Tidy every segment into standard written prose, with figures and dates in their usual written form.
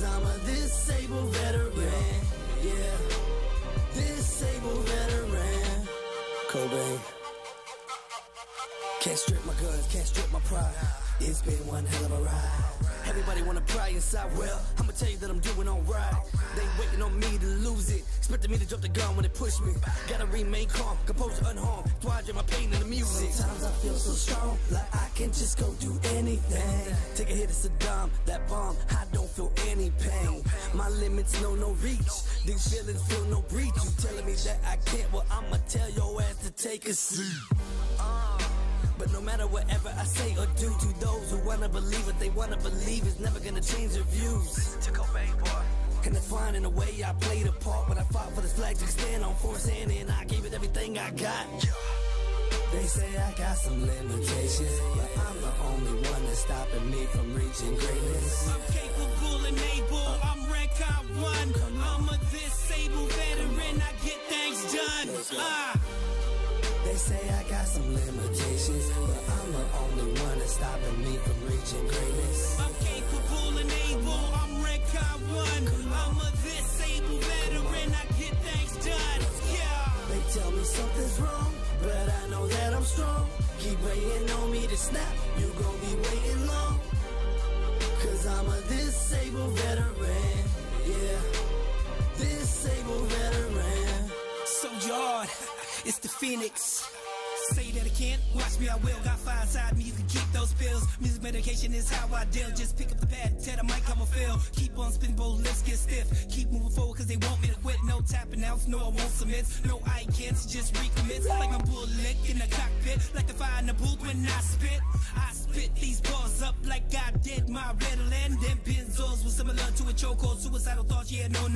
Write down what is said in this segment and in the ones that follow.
Cause I'm a disabled veteran. Yeah, disabled veteran. Cobain. Can't strip my guns, can't strip my pride. It's been one hell of a ride. Everybody wanna pry inside, well, I'ma tell you that I'm doing alright. They waiting on me to lose it, expecting me to drop the gun when they push me. Gotta remain calm, composure unharmed, that's why I dread my pain in the music. Sometimes I feel so strong, like I can just go do anything. Take a hit of Saddam, that bomb, I don't feel any pain. My limits know no reach, these feelings feel no breach. You telling me that I can't, well I'ma tell your ass to take a seat. But no matter whatever I say or do, to those who wanna believe what they wanna believe is never gonna change their views. Listen to Cobain, boy. And that's fine in a way I played a part, but I fought for this flag to stand on for a stand, and I gave it everything I got. They say I got some limitations, but I'm the only one that's stopping me from reaching greatness. I'm capable and able, I'm rank I1. I'm a disabled veteran, I get things done. They say I got some limitations, but I'm the only one that's stopping me from reaching greatness. I'm capable and able, I'm rank I1. I'm a disabled veteran, I get things done. Yeah. They tell me something's wrong, but I know that I'm strong. Keep waiting on me to snap, you gon' be waiting long. Cause I'm a disabled veteran, yeah, disabled veteran. Soldier hard. It's the Phoenix. Say that I can't, watch me, I will. Got fire inside me, you can keep those pills. Music medication is how I deal. Just pick up the pad, tear the mic, I'ma feel. Keep on spinning, both lips get stiff. Keep moving forward, cause they want me to quit. No tapping outs, no I won't submit. No I can't, just recommit. Like my bullet in the cockpit. Like the fire in the booth when I spit these bars up like I did my Ritalin. Them benzos was similar to a chokehold. Suicidal thoughts, yeah, no.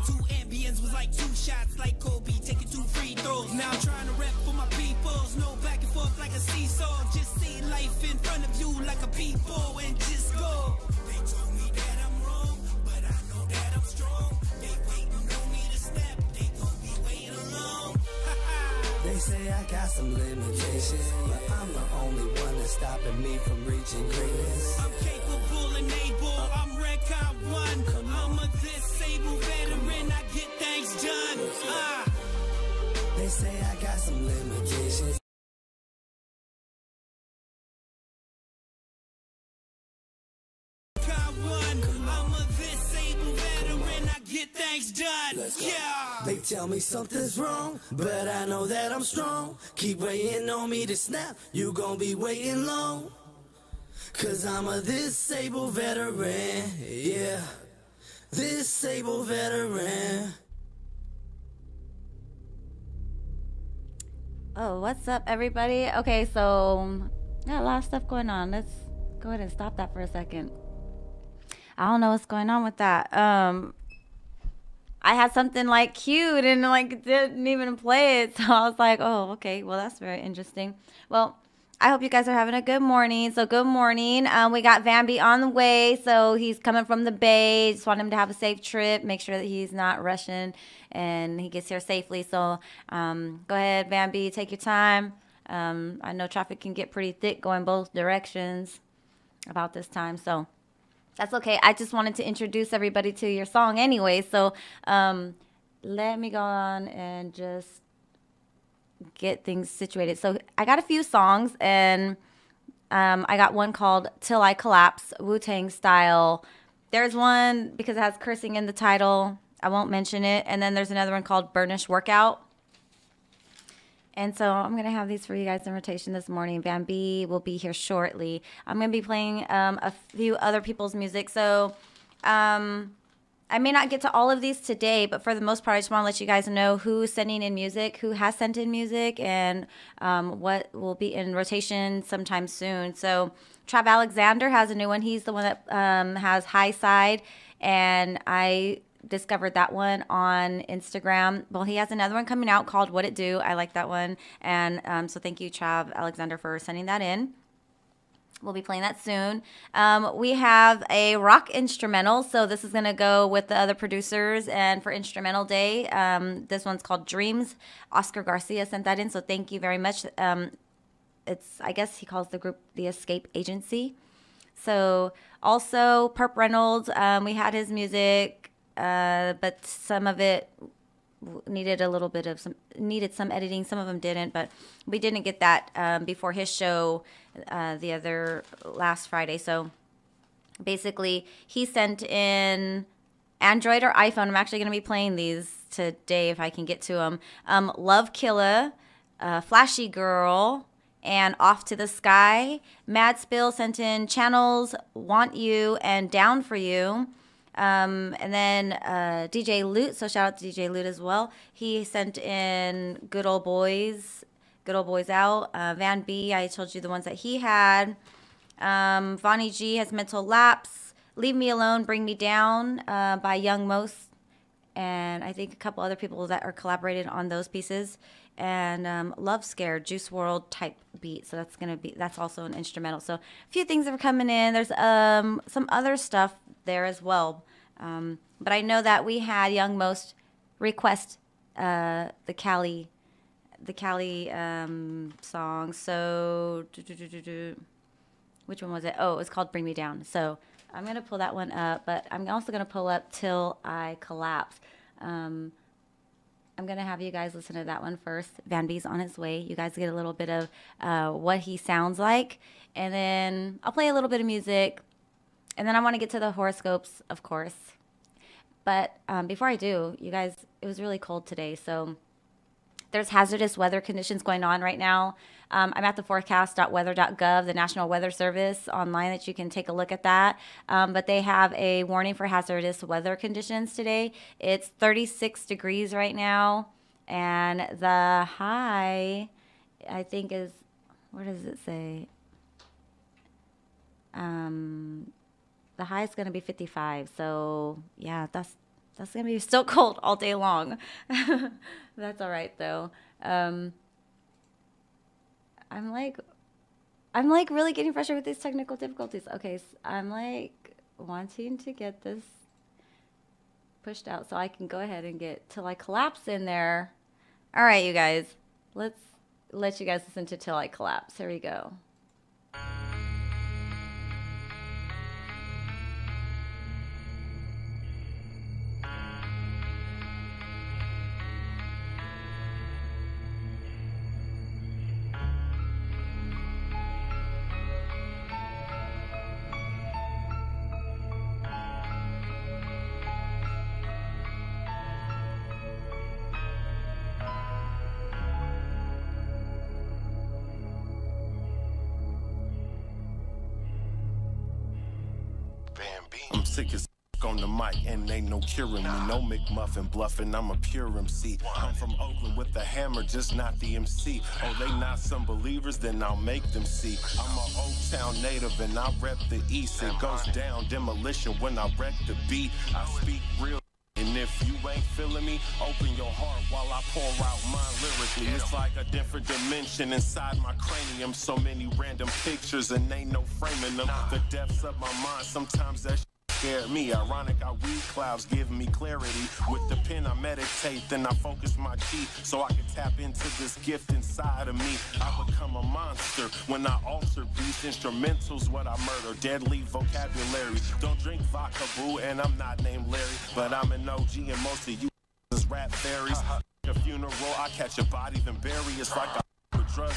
Two ambience was like 2 shots, like Kobe, taking 2 free throws. Now I'm trying to rep for my peoples. No back and forth like a seesaw. Just see life in front of you like a people and just go. They told me that I'm wrong, but I know that I'm strong. They waiting on me to step, they gon' be waiting alone. They say I got some limitations, but I'm the only one that's stopping me from reaching greatness. I'm capable and able, I'm rank I1. I'm a disabled veteran, I get things done. They say I got some limitations. I'm a disabled veteran, I get things done. Yeah. They tell me something's wrong, but I know that I'm strong. Keep waiting on me to snap, you gon' be waiting long. Cause I'm a disabled veteran, yeah, disabled veteran. Oh, what's up, everybody? Okay, so got a lot of stuff going on. Let's go ahead and stop that for a second. I don't know what's going on with that. I had something like queued and like didn't even play it, so I was like, oh, okay, well, that's very interesting. Well, I hope you guys are having a good morning. So good morning. We got Bambi on the way, so he's coming from the Bay. Just want him to have a safe trip. Make sure that he's not rushing and he gets here safely. So go ahead, Bambi, take your time. I know traffic can get pretty thick going both directions about this time, so that's okay. I just wanted to introduce everybody to your song anyway. So let me go on and just get things situated. So I got a few songs, and I got one called Till I Collapse, Wu-Tang style. There's one because it has cursing in the title. I won't mention it. And then there's another one called Burnish Workout. And so I'm going to have these for you guys in rotation this morning. Bambi will be here shortly. I'm going to be playing a few other people's music. So I may not get to all of these today, but for the most part, I just want to let you guys know who's sending in music, who has sent in music, and what will be in rotation sometime soon. So Trav Alexander has a new one. He's the one that has High Side, and I discovered that one on Instagram. Well, he has another one coming out called What It Do. I like that one. And so thank you, Trav Alexander, for sending that in. We'll be playing that soon. We have a rock instrumental, so this is going to go with the other producers. And for Instrumental Day, this one's called Dreams. Oscar Garcia sent that in, so thank you very much. I guess he calls the group the Escape Agency. So also Perp Reynolds, we had his music, but some of it needed a little bit of needed some editing. Some of them didn't, but we didn't get that before his show the other last Friday. So basically, he sent in Android or iPhone. I'm actually going to be playing these today if I can get to them. Love Killa, Flashy Girl, and Off to the Sky. Mad Spill sent in Channels, Want You, and Down for You. And then DJ Loot, so shout out to DJ Loot as well. He sent in Good Old Boys Out. Van B, I told you the ones that he had. Vonnie G has Mental Lapse. Leave Me Alone, Bring Me Down by Young Most. And I think a couple other people that are collaborated on those pieces. And Love Scared, Juice WRLD type beat. So that's also an instrumental. So a few things that are coming in. There's some other stuff there as well. But I know that we had Young Most request the Cali song. So which one was it? Oh, it was called Bring Me Down. So I'm going to pull that one up, but I'm also going to pull up Till I Collapse. I'm going to have you guys listen to that one first. Van B's on his way. You guys get a little bit of what he sounds like. And then I'll play a little bit of music. And then I want to get to the horoscopes, of course. But before I do, you guys, it was really cold today. So there's hazardous weather conditions going on right now. I'm at the forecast.weather.gov, the National Weather Service online, that you can take a look at that. But they have a warning for hazardous weather conditions today. It's 36 degrees right now. And the high, I think, is, where does it say? The high is going to be 55. So, yeah, that's going to be still cold all day long. That's all right, though. I'm like really getting frustrated with these technical difficulties. Okay, so I'm like wanting to get this pushed out so I can go ahead and get Till I Collapse in there. All right, you guys, let's let you guys listen to Till I Collapse. Here we go. I'm sick as on the mic and ain't no curing me. No McMuffin bluffing, I'm a pure MC. I'm from Oakland with the hammer, just not the MC. Oh, they not some believers, then I'll make them see. I'm a Oaktown native and I rep the East. It goes down demolition when I wreck the beat. I speak real. And if you ain't feeling me, open your heart while I pour out mine lyrically. It's like a different dimension inside my cranium. So many random pictures and ain't no framing them. The depths of my mind, sometimes that scared me. Ironic how weed clouds give me clarity. With the pen I meditate, then I focus my chi so I can tap into this gift inside of me. I become a monster when I alter beats. Instrumentals what I murder, deadly vocabulary. Don't drink vodka, boo, and I'm not named Larry, but I'm an OG and most of you is rap fairies. A funeral, I catch a body then bury. It's like I with drugs,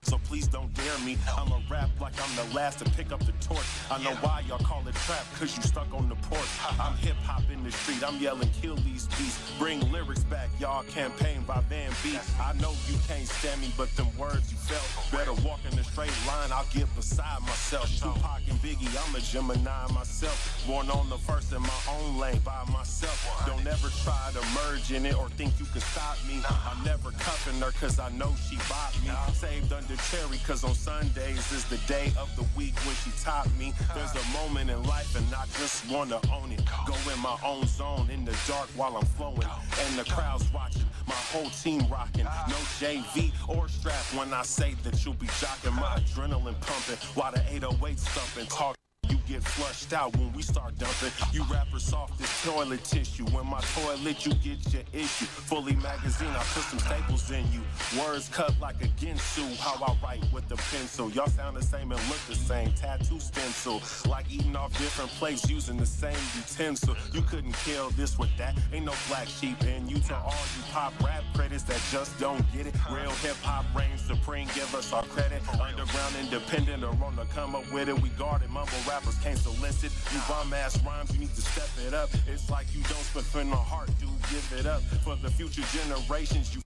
so please don't dare me. I'ma rap like I'm the last to pick up the torch. I know why y'all call it trap, cause you stuck on the porch. I'm hip-hop in the street, I'm yelling kill these beats. Bring lyrics back, y'all, campaign by Van B. I know you can't stand me, but them words you felt. Better walk in a straight line, I'll get beside myself. Tupac and Biggie, I'm a Gemini myself. Born on the first in my own lane by myself. Don't ever try to merge in it or think you can stop me. I'm never cuffing her cause I know she bought me. Saved under cherry cause on Sundays is the day of the week when she taught me there's a moment in life and I just wanna own it. Go in my own zone in the dark while I'm flowing and the crowd's watching, my whole team rocking. No JV or strap when I say that you'll be jocking. My adrenaline pumping while the 808 stumping. Talk, you get flushed out when we start dumping. You rappers soft as toilet tissue. When my toilet, you get your issue. Fully magazine, I put some staples in you. Words cut like a Ginsu. How I write with the pencil. Y'all sound the same and look the same. Tattoo stencil. Like eating off different plates using the same utensil. You couldn't kill this with that. Ain't no black sheep in you. To all you pop rap critics that just don't get it. Real hip-hop reigns supreme. Give us our credit. Underground, independent, or on the come up with it. We guarded mumble rappers can't solicit. You bum-ass rhymes, you need to step it up. It's like you don't spit from the heart, dude. Give it up for the future generations. You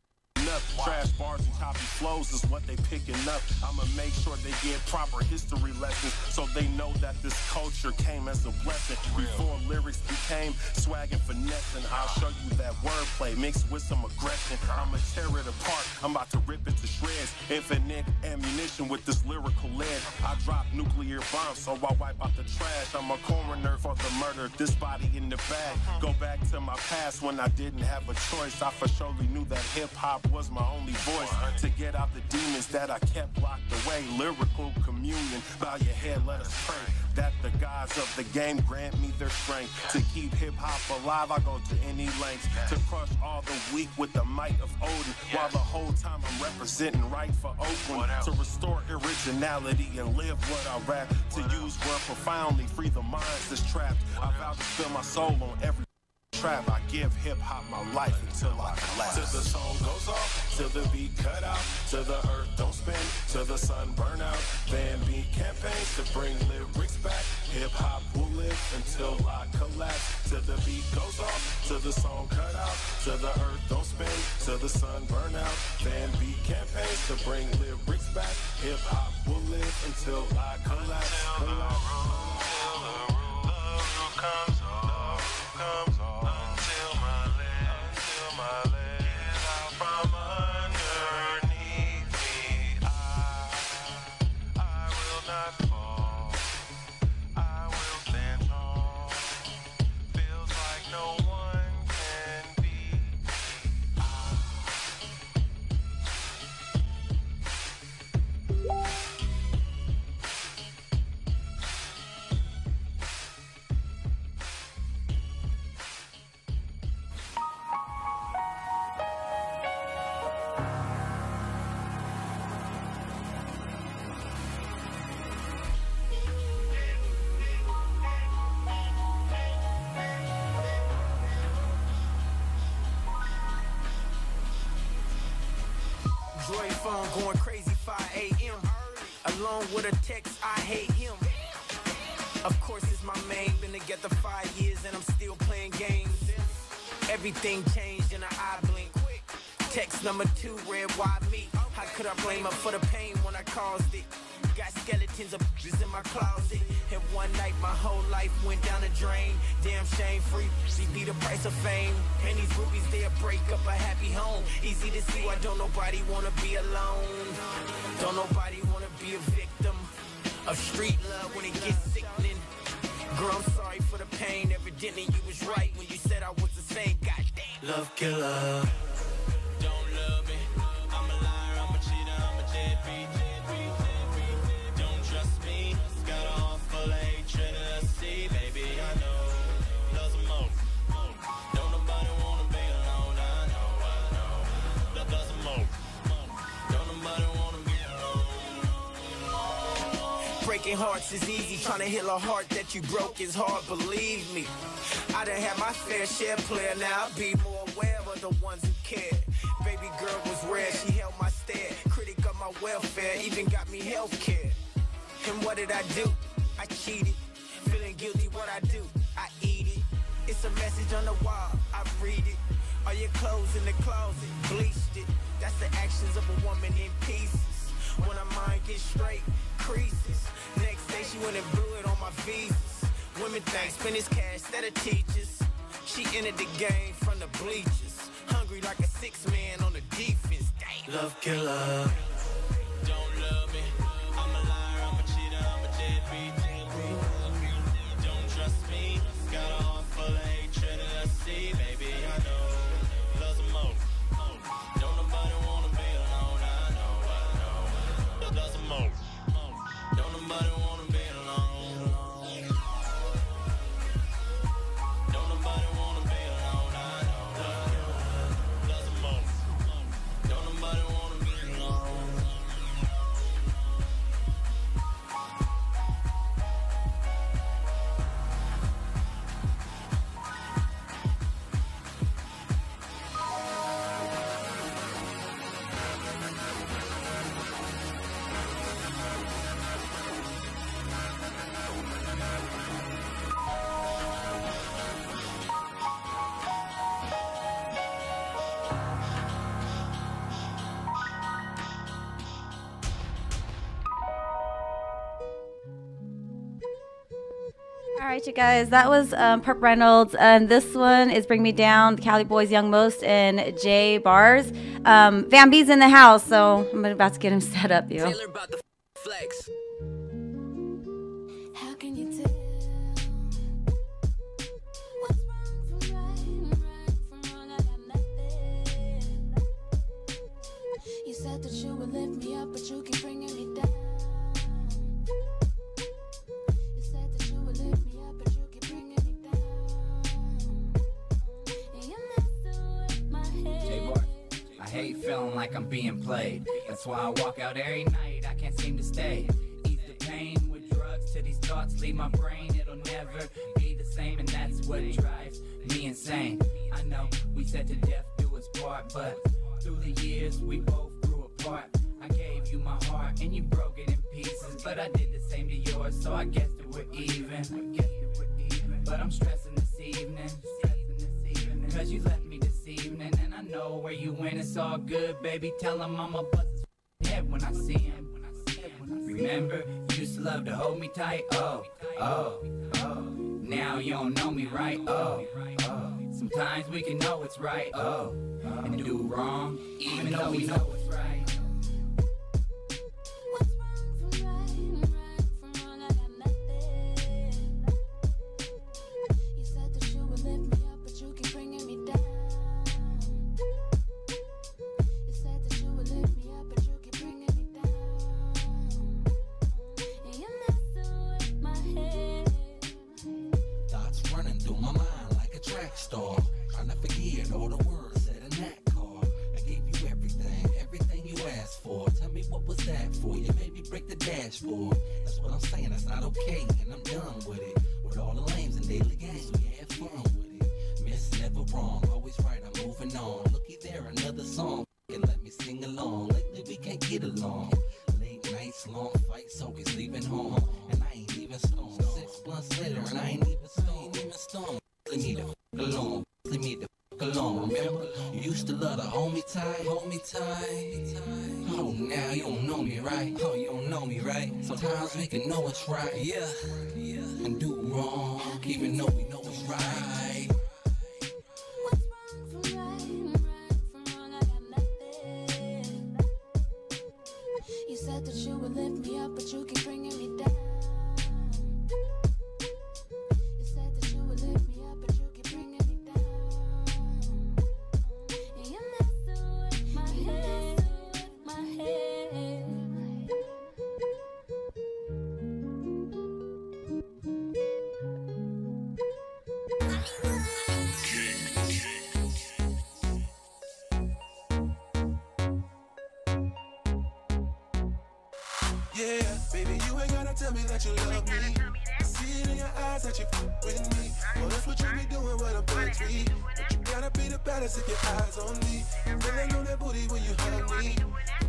up. Trash bars and copy flows is what they picking up. I'ma make sure they get proper history lessons so they know that this culture came as a blessing before lyrics became swag and finesse. And I'll show you that wordplay mixed with some aggression. I'ma tear it apart. I'm about to rip it to shreds. Infinite ammunition with this lyrical lead. I drop nuclear bombs so I wipe out the trash. I'm a coroner for the murder. This body in the bag. Go back to my past when I didn't have a choice. I for surely knew that hip hop was my only voice to get out the demons that I kept locked away. Lyrical communion, bow your head, let us pray that the gods of the game grant me their strength to keep hip-hop alive. I go to any lengths to crush all the weak with the might of Odin, while the whole time I'm representing right for Oakland, to restore originality and live what I rap, to use word profoundly, free the minds that's trapped. I vow to spill my soul on every trap. I give hip-hop my life until I collapse. Till the song goes off, till the beat cut out, till the earth don't spin, till the sun burn out. Then beat campaigns to bring lyrics back. Hip-hop will live until I collapse. Till the beat goes off, till the song cut out, till the earth don't spin, till the sun burn out. Then beat campaigns to bring lyrics back. Hip-hop will live until I collapse. Till the roof comes off. Until my legs out from underneath me. I will not fall. I will stand tall. Feels like no one can beat me. Dre phone going crazy 5 a.m. Along with a text, I hate him. Of course it's my main, been together 5 years and I'm still playing games. Everything changed in an eye blink. Text number 2 read, why me? How could I blame her for the pain when I caused it? Got skeletons of bitches in my closet. And one night my whole life went down the drain. Damn shame free, she be the price of fame. And these groupies, they'll break up a happy home. Easy to see why don't nobody wanna be alone. Don't nobody wanna be a victim of street love when it gets sickening. Girl, I'm sorry for the pain. Evidently you was right when you said I was the same. Goddamn love killer. Don't love me. I'm a liar, I'm a cheater, I'm a deadbeat. Don't trust me. Got a heart full of hatred and see, baby, I know. Love's a mo. Don't nobody wanna be alone, I know. Love's a mo. Don't nobody wanna be alone. Breaking hearts is easy, trying to heal a heart that you broke is hard, believe me. I done had my fair share player, now I be more aware of the ones who care. Baby girl was rare, she held my stare. Critic of my welfare, even got me health care. And what did I do? I cheated. Feeling guilty, what I do? I eat it. It's a message on the wall, I read it. All your clothes in the closet, bleached it. That's the actions of a woman in pieces. When her mind gets straight, creases. Next day she went and blew it on my visas. Women think spend his cash instead of teachers. She entered the game from the bleachers. Hungry like a 6-man on the defense. Dang. Love killer. Don't love me. I'm a liar, I'm a cheater, I'm a deadbeat. Don't trust me. Got a heart full of hatred and see, baby, I know. Love's a mo. Don't nobody wanna be alone, I know. Love's a mo. Don't nobody wanna be alone. right, you guys, that was Perp Reynolds, and this one is Bring Me Down, Cali Boys, Young Most, and Jay Bars. Van B's in the house, so I'm about to get him set up, yo. Taylor about the flex. How can you tell what's wrong from right from wrong? I got nothing. You said that you would lift me up, but you keep bringing me down. You said that you would lift me up, but you keep bringing me down. And you're messing with my head. J-Bar, I hate feeling like I'm being played. That's why I walk out every night, I can't seem to stay. Ease the pain with drugs till these thoughts leave my brain. It'll never be the same, and that's what drives me insane. I know we said to death do us part, but through the years we both grew apart. I gave you my heart and you broke it in pieces, but I did the same to yours, so I guess that we're even. But I'm stressing this evening, cause you left me this evening, and I know where you went. It's all good, baby. Tell him I'ma bust his head when I see him. Remember, you used to love to hold me tight. Oh, oh, oh. Now you don't know me right. Oh, oh. Sometimes we can know it's right. Oh, and do wrong, even though we know it's right. What's wrong from right from wrong? I got nothing. You said that you would lift me up, but you keep bringing me down. You said that you would lift me up, but you keep bringing me down. And you're messing with my head. Thoughts running through my mind like a track star. Trying to forget all the words said in that car. I gave you everything you asked for. Tell me what was that for? You made me break the dashboard. That's what I'm saying, that's not okay, and I'm done with it. With all the lames and daily games, we had fun with it. Miss never wrong, always right, I'm moving on. Looky there, another song, and let me sing along. Lately we can't get along. Late nights, long fights, always leaving home. And I ain't even stoned. 6 months later, and I ain't even stoned. Leave me the fuck alone. Leave me the fuck alone. Remember, you used to love to hold me tight. Oh, now you don't know me right. Oh, you don't know me right. Sometimes we can know it's right. Yeah. And do wrong, even though we know it's right. What's wrong from right from wrong? I got nothing. You said that you would lift me up, but you keep bringing me down. You said that you would lift me up, but you keep bringing me down. And you're messing with my head. Yeah, baby, you ain't gotta tell me that you love me. I see it in your eyes that you with me. Well, that's what you be doing when I'm country. But you gotta be the baddest if your eyes on me. Feeling on that booty when you hug me.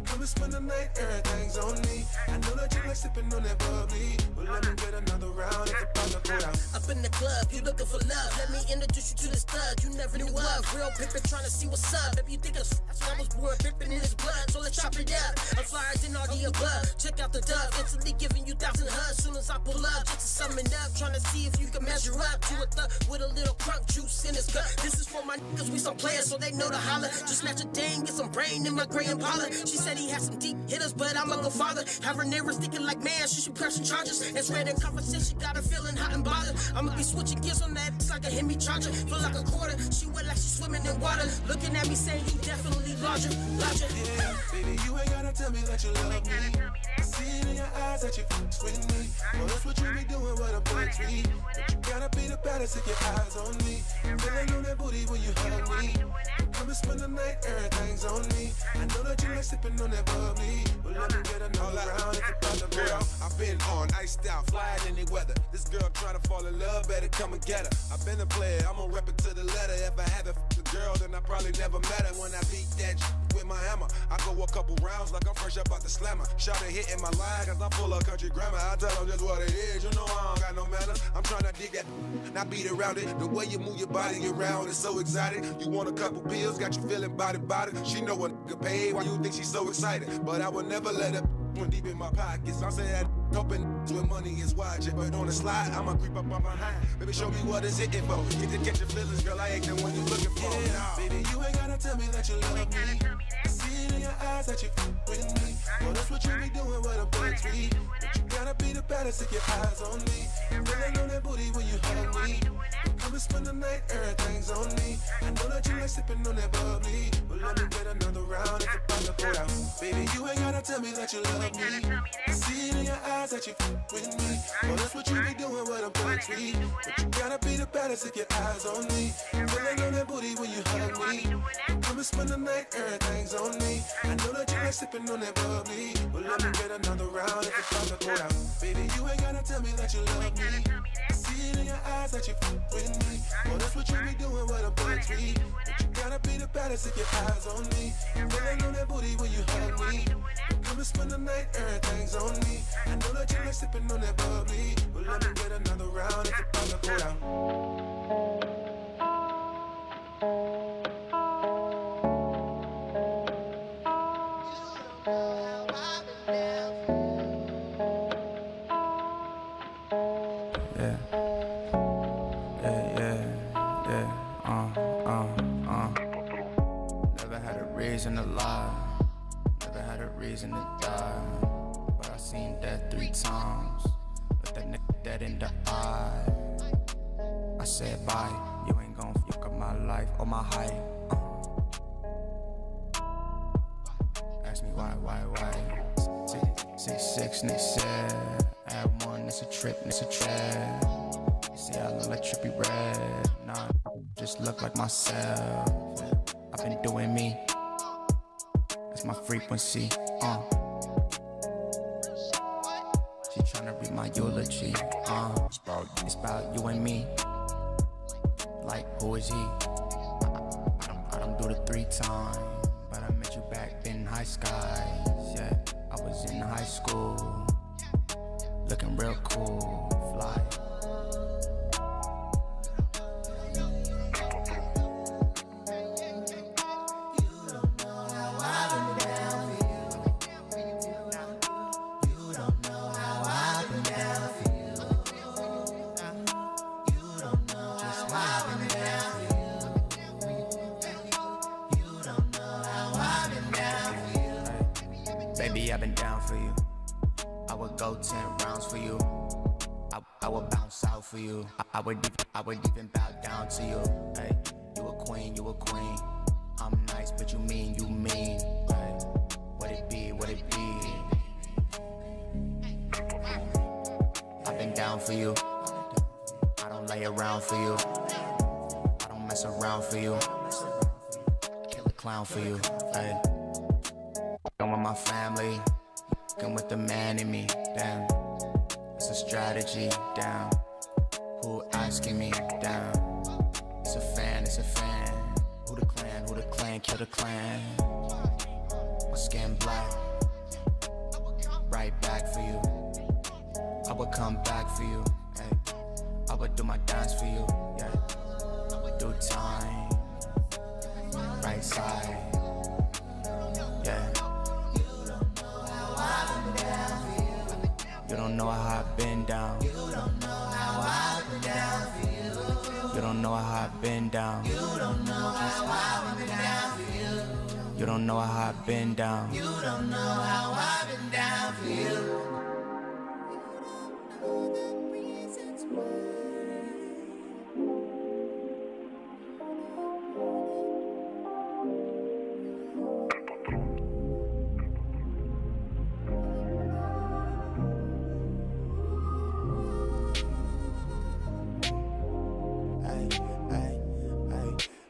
Come and spend the night, everything's on me. I know that you like sipping on that bubbly. Well, let me get another round, it's about to go out. Up in the club, you looking for love. Let me introduce you to this thug you never knew of. Real pimpin' trying to see what's up. Baby, you think that's I was born pimpin' in his blood, so let's chop it up. I'm flyer than all the above. Check out the dub, instantly giving you 1,000 hugs. Soon as I pull up, just to sum it up. Trying to see if you can measure up to a thug with a little crunk juice in his gut. This is for my niggas, we some players, so they know to holler. Just snatch a dang, get some brain in my gray Impala. She said he had some deep hitters, but I'm a good father. Have her neighbors thinking like, man, she should press some charges. And spread in conversation, got her feeling hot and bothered. I'ma be switching gears on that, it's like a Hemi charger. Feel like a quarter, she wet like she's swimming in water. Looking at me saying you definitely larger. Yeah, baby, you ain't gotta tell me that you love me. I see it in your eyes that you with me. Well, that's what you be doing when I'm country. But you gotta be the baddest if your eyes on me. Feeling on that booty when you hug me. Come and spend the night, everything's on me. I know that you like sipping on that bubbly. Well, let me get another round, it's about to go out. I've been on, iced out, flying any weather. This girl trying to fall in love, better come and get her. I've been a player, I'ma rep it to the letter. If I haven't f***ed a girl, then I probably never met her. When I beat that with my hammer, I go a couple rounds like I'm fresh up out the slammer. Shout it hitting my line, cause I'm full of country grammar. I tell them just what it is, you know I don't got no manners. I'm trying to dig that, not beat around it. The way you move your body around is so exotic. You want a couple pills, got you feeling body. She know what nigga paid, why you think she's so excited? But I would never let her one deep in my pockets. I say that Open with money is watching, but on the slide, I'ma creep up on behind. Baby, show me what it's hitting for. Get to catch your feelings, girl, I ain't the one you looking for. Yeah, baby, you ain't gotta tell me that you love me. I see it in your eyes that you with me. Well, that's what you be doing with a butt tweet. But you gotta be the baddest if your eyes on me. Feeling on that booty when you hug me. Come and spend the night, everything's on me. I know that you like sipping on that bubbly. Well, let me get another round if it's about to go down. Baby, you ain't gotta tell me that you love me. I see it in your eyes that you with me. Well, that's what you be doing with a butt tweet. But you gotta be the baddest if your eyes on me. Feeling on that booty when you hug me. Come and spend the night, everything's on me. I know that you like sipping on that bubbly. Well, let me get another round if it's about to go down. Baby, you ain't gotta tell me that you love me. I see it in your eyes that you with me. Well, that's what you be doing with a butt tweet. But you gotta be the baddest if your eyes on me. Feeling on that booty when you hug me. Come and spend the night, everything's on me. I know that you like sipping on that bubbly. Well, let me get another round if it's about to go down. Never had a reason to lie, never had a reason to die. But I seen death 3 times, looked that nigga dead in the eye. I said bye, you ain't gon' fuck up my life or my height. Ask me why? 6'6", and they said add 1, it's a trip, it's a trap. See, I look like Trippy Red. Nah, just look like myself. I've been doing me. That's my frequency. She tryna read my eulogy. It's about you and me. Like, who is he? I don't do the 3 times, but I met you back in high skies. Yeah, I was in high school, looking real cool, fly. Baby, I've been down for you. I would go 10 rounds for you. I would bounce out for you. I would even bow down to you. Hey, you a queen, you a queen. I'm nice, but you mean. Hey, what it be? I've been down for you. I don't lay around for you. I don't mess around for you. Kill a clown for you. Hey. I'm with my family, I'm with the man in me, damn. It's a strategy, damn. Who asking me, damn. It's a fan. Who the clan, kill the clan. My skin black, right back for you. I would come back for you, hey. I would do my dance for you, yeah. Do time, right side, yeah. You don't know how I've been down. You don't know how I've been down for you. You don't know how I've been down. You don't know how I've been down for you. You don't know how I've been down. You don't know how I've been down for you.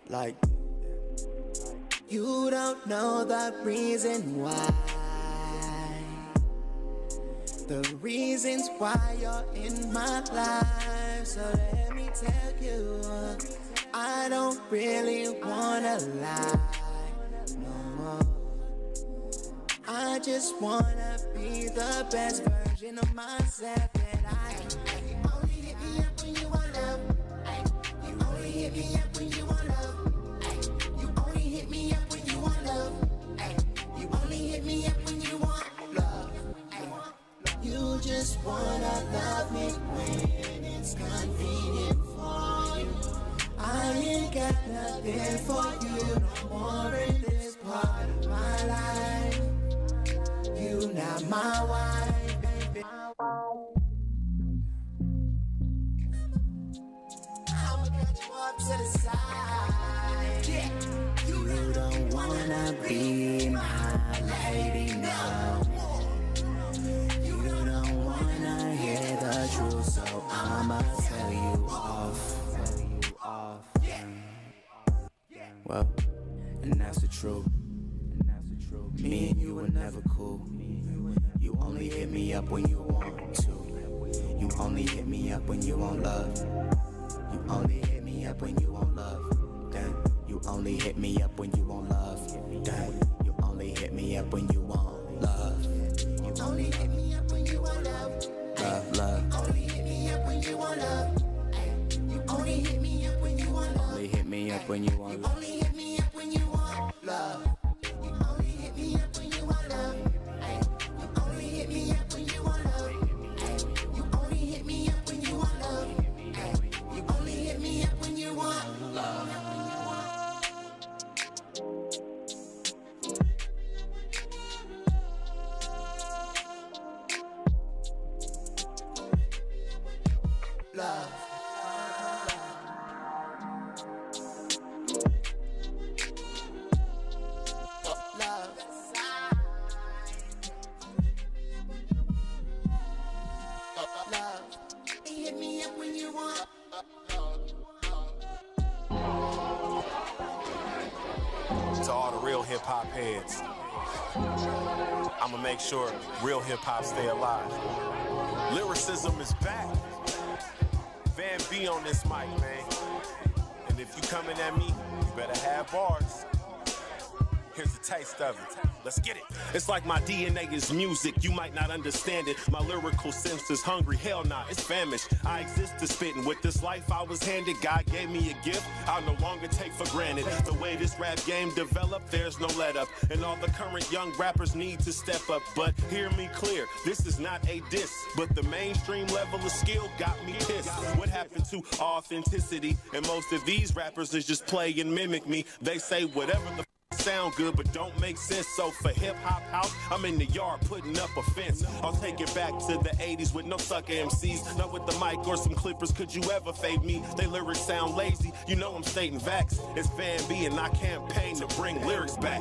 Like, you don't know the reason why. The reasons why you're in my life. So let me tell you, I don't really wanna lie no more. I just wanna be the best version of myself that I can. You only hit me up when you want love. You only hit me up when you want love. You only hit me up when you want love. You only hit me up when you want love. You just got nothing for you no more in this part of my life. You not my wife, baby. I'ma cut you off to the side. Yeah. You don't wanna be my lady no more. You don't wanna hear the truth, so I'ma tell you off. Well, and that's the truth. Me and you were never cool. You only hit me up when you want to. You only hit me up when you want love. You only hit me up when you want love. Damn. You only hit me up when you want love. Damn. You only hit me up when you want love. You only hit me up when you want love. Love, love. You only hit me up when you want love. You only hit me up when you want love. Only hit me up when you want love. Only hit me up when you want love. You only hit me up when you want love. You only hit me up when you want love. You only hit me up when you want love. You only hit me up when you want love. Love. Hit me up when you want. To all the real hip-hop heads, I'ma make sure real hip-hop stay alive. Lyricism is back. Van B on this mic, man. And if you coming at me, you better have bars. Here's a taste of it. Let's get it. It's like my DNA is music. You might not understand it. My lyrical sense is hungry. Hell nah, it's famished. I exist to spitting. With this life I was handed, God gave me a gift I'll no longer take for granted. The way this rap game developed, there's no let up. And all the current young rappers need to step up. But hear me clear, this is not a diss. But the mainstream level of skill got me pissed. What happened to authenticity? And most of these rappers is just play and mimic me. They say whatever the sound good but don't make sense. So for hip hop house, I'm in the yard putting up a fence. I'll take it back to the 80s with no sucker MCs, not with the mic or some clippers. Could you ever fade me? They lyrics sound lazy, you know I'm stating facts. It's Van B and I campaign to bring lyrics back.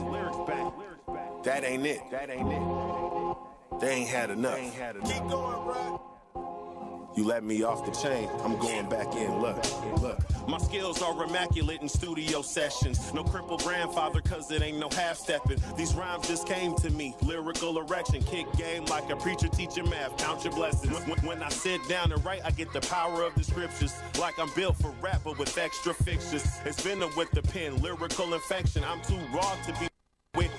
That ain't it. They ain't had enough. Keep going, bro. You let me off the chain, I'm going back in, look. My skills are immaculate in studio sessions. No crippled grandfather, cause it ain't no half-stepping. These rhymes just came to me, lyrical erection. Kick game like a preacher teaching math, count your blessings. When I sit down and write, I get the power of the scriptures. Like I'm built for rap, but with extra fixtures. It's venom with the pen, lyrical infection. I'm too raw to be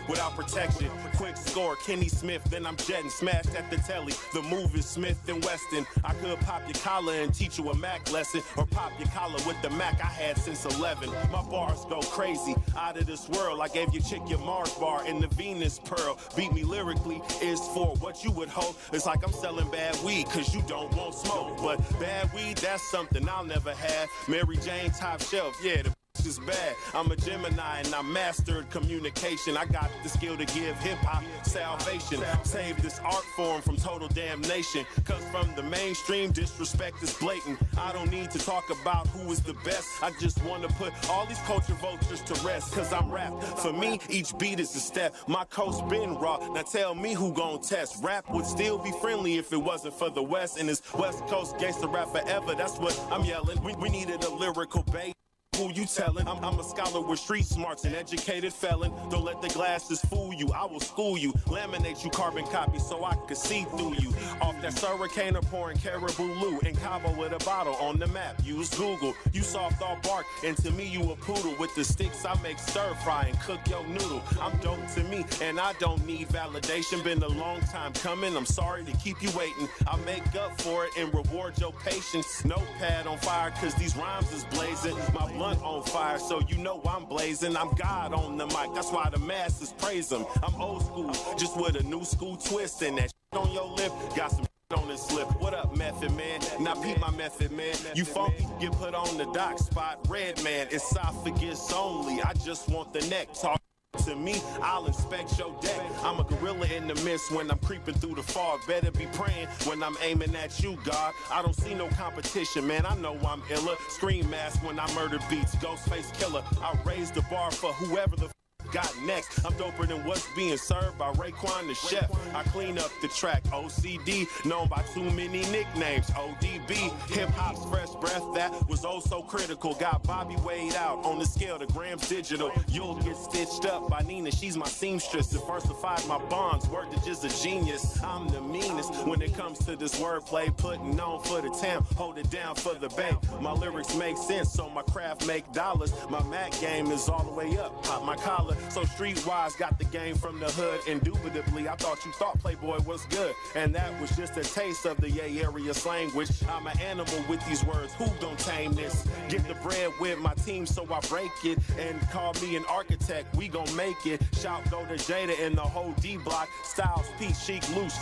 without protection. Quick score, Kenny Smith, then I'm jetting, smashed at the telly. The move is Smith and Weston. I could pop your collar and teach you a Mac lesson, or pop your collar with the Mac I had since 11. My bars go crazy, out of this world. I gave your chick your Mars bar and the Venus Pearl. Beat me lyrically is for what you would hope. It's like I'm selling bad weed, cause you don't want smoke. But bad weed, that's something I'll never have. Mary Jane top shelf, yeah, the is bad. I'm a Gemini and I mastered communication. I got the skill to give hip-hop salvation. Save this art form from total damnation. Cause from the mainstream, disrespect is blatant. I don't need to talk about who is the best. I just want to put all these culture vultures to rest. Cause I'm rap. For me, each beat is a step. My coast been raw. Now tell me who gon' test. Rap would still be friendly if it wasn't for the West. And it's West Coast gangsta rap forever. That's what I'm yelling. We needed a lyrical bait. Who you telling? I'm a scholar with street smarts, an educated felon. Don't let the glasses fool you. I will school you, laminate you carbon copy so I can see through you. Off that hurricane or pouring caribou Lou in Cabo with a bottle on the map. Use Google. You soft all bark, and to me you a poodle. With the sticks I make stir fry and cook your noodle. I'm dope to me, and I don't need validation. Been a long time coming. I'm sorry to keep you waiting. I'll make up for it and reward your patience. Notepad on fire, cause these rhymes is blazing. My blunt on fire, so you know I'm blazing. I'm God on the mic, that's why the masses praise him. I'm old school, just with a new school twist, and that shit on your lip got some on this slip. What up, Method Man? Now peep my method, man. You funky, get put on the dock spot. Red man, esophagus only. I just want the neck. Talk to me, I'll inspect your deck. I'm a gorilla in the mist when I'm creeping through the fog. Better be praying when I'm aiming at you, God. I don't see no competition, man. I know I'm iller. Scream mask when I murder beats. Ghostface killer. I raise the bar for whoever the got next. I'm doper than what's being served by Raekwon the chef. I clean up the track. OCD, known by too many nicknames. ODB, hip hop's fresh breath that was oh so critical. Got Bobby weighed out on the scale, the grams digital. You'll get stitched up by Nina, she's my seamstress. Diversified my bonds, word to just a genius. I'm the meanest when it comes to this wordplay. Putting on for the town, hold it down for the bank. My lyrics make sense, so my craft make dollars. My Mac game is all the way up, pop my collar. So streetwise, got the game from the hood. Indubitably, I thought you thought Playboy was good, and that was just a taste of the Yay area language. I'm an animal with these words. Who don't tame this? Get the bread with my team, so I break it and call me an architect. We gon' make it. Shout go to Jada and the whole D block. Styles, Pete, Chic, loose.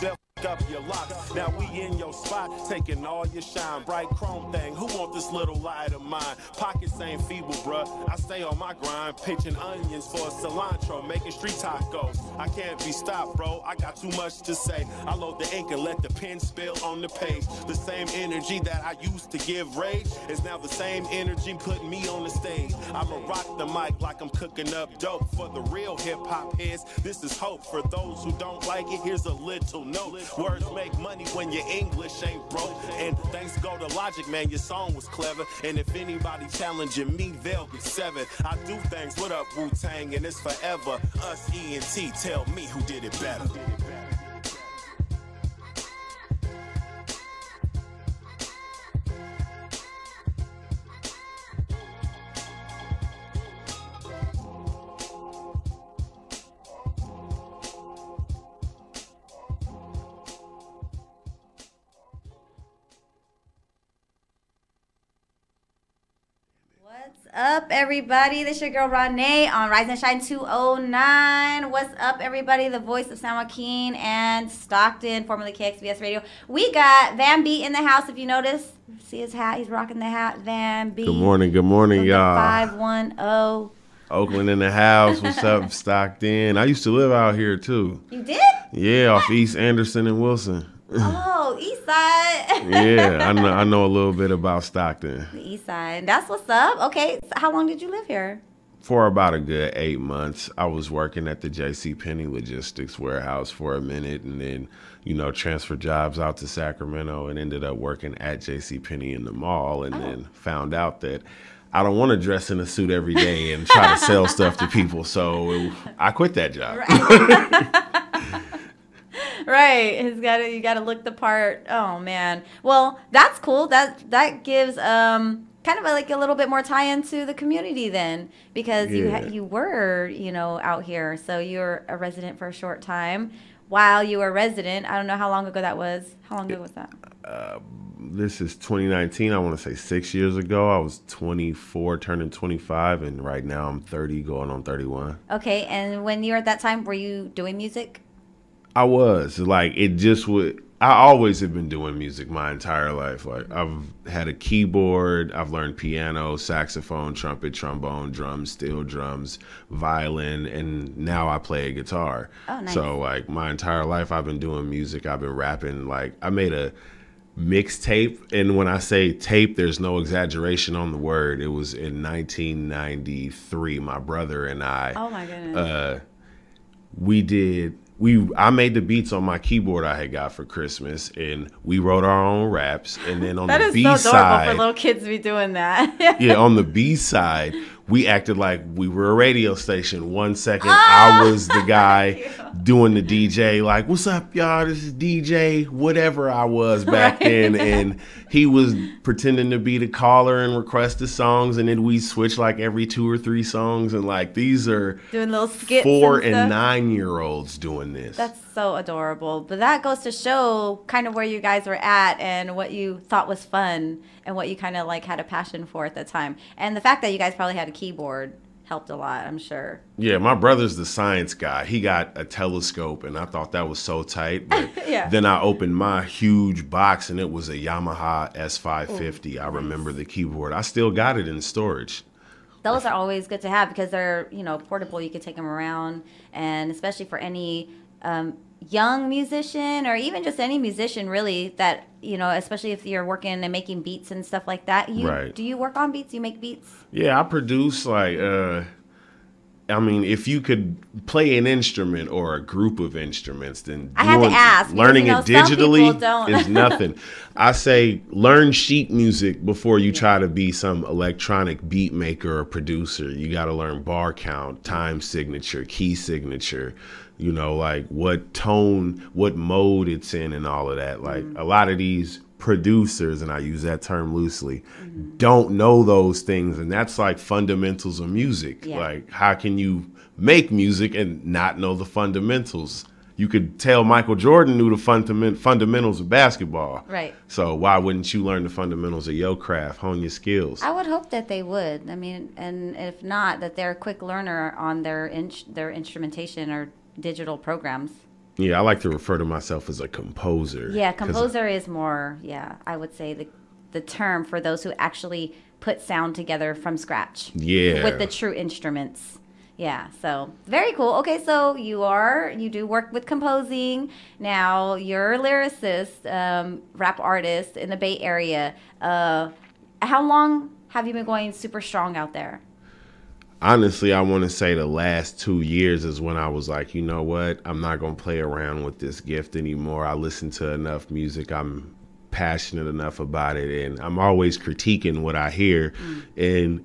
Up your locks. Now we in your spot, taking all your shine. Bright chrome thing. Who want this little light of mine? Pockets ain't feeble, bruh. I stay on my grind, pitching onions for cilantro, making street tacos. I can't be stopped, bro. I got too much to say. I load the ink and let the pen spill on the page. The same energy that I used to give rage is now the same energy putting me on the stage. I'ma rock the mic like I'm cooking up dope for the real hip hop heads. This is hope for those who don't like it. Here's a little note. Words make money when your English ain't broke. And thanks go to Logic, man, your song was clever. And if anybody challenging me, they'll get severed. I do things, what up, Wu-Tang, and it's forever. Us, E&T, tell me who did it better. Up, everybody? This your girl RawNe on Rise and Shine 209. What's up, everybody? The voice of San Joaquin and Stockton, formerly KXBS Radio. We got Van B in the house. If you notice, see his hat. He's rocking the hat. Van B. Good morning, y'all. 510. Oakland in the house. What's up, Stockton? I used to live out here too. You did? Yeah, off East Anderson and Wilson. Oh, East Side. Yeah, I know a little bit about Stockton. The East Side. That's what's up. Okay, so how long did you live here? For about a good 8 months. I was working at the JCPenney logistics warehouse for a minute, and then, transferred jobs out to Sacramento and ended up working at JCPenney in the mall, and then found out that I don't want to dress in a suit every day and try to sell stuff to people, so I quit that job. Right, you gotta look the part. Oh man, well that's cool. That gives kind of like a little bit more tie into the community then, because you were out here, so you're a resident for a short time. While you were a resident, I don't know how long ago that was. How long ago was that? This is 2019. I want to say 6 years ago. I was 24, turning 25, and right now I'm 30, going on 31. Okay, and when you were at that time, were you doing music? I was. I always have been doing music my entire life. Like, I've had a keyboard, I've learned piano, saxophone, trumpet, trombone, drums, steel drums, violin, and now I play a guitar. Oh, nice. So like my entire life I've been doing music. I've been rapping. Like, I made a mixtape, and when I say tape, there's no exaggeration on the word. It was in 1993. My brother and I. Oh my goodness. I made the beats on my keyboard I had got for Christmas, and we wrote our own raps. And then on the B side, that is so adorable for little kids to be doing that. Yeah, on the B side, we acted like we were a radio station. 1 second, I was the guy doing the DJ, like, "What's up, y'all? This is DJ," whatever I was back then, and he was pretending to be the caller and request the songs, and then we switch like every 2 or 3 songs, and like these are doing little skits. 4 and 9-year-olds doing this. That's so adorable. But that goes to show kind of where you guys were at and what you thought was fun and what you kind of like had a passion for at the time. And the fact that you guys probably had a keyboard helped a lot, I'm sure. Yeah, my brother's the science guy. He got a telescope, and I thought that was so tight. But Yeah. then I opened my huge box, and it was a Yamaha S550. I remember the keyboard. I still got it in storage. Those are always good to have because they're, portable. You can take them around, and especially for any young musician or even just any musician really that, especially if you're working and making beats and stuff like that. Right. Do you work on beats? You make beats? Yeah, I produce if you could play an instrument or a group of instruments, then I had to ask, learning because, it some people digitally don't. is nothing. I say learn sheet music before you try to be some electronic beat maker or producer. You got to learn bar count, time signature, key signature, like what tone, what mode it's in and all of that. Like a lot of these producers, and I use that term loosely, don't know those things, and that's like fundamentals of music. Yeah. Like, how can you make music and not know the fundamentals? You could tell Michael Jordan knew the fundamentals of basketball. Right. So why wouldn't you learn the fundamentals of your craft, hone your skills? I would hope that they would. I mean, and if not, that they're a quick learner on their instrumentation or digital programs. Yeah, I like to refer to myself as a composer. Yeah, composer is more, I would say the term for those who actually put sound together from scratch. Yeah. With the true instruments. Yeah, so very cool. Okay, so you do work with composing. Now, you're a lyricist, rap artist in the Bay Area. How long have you been going super strong out there? Honestly, I want to say the last 2 years is when I was like, you know what? I'm not going to play around with this gift anymore. I listen to enough music. I'm passionate enough about it. And I'm always critiquing what I hear. And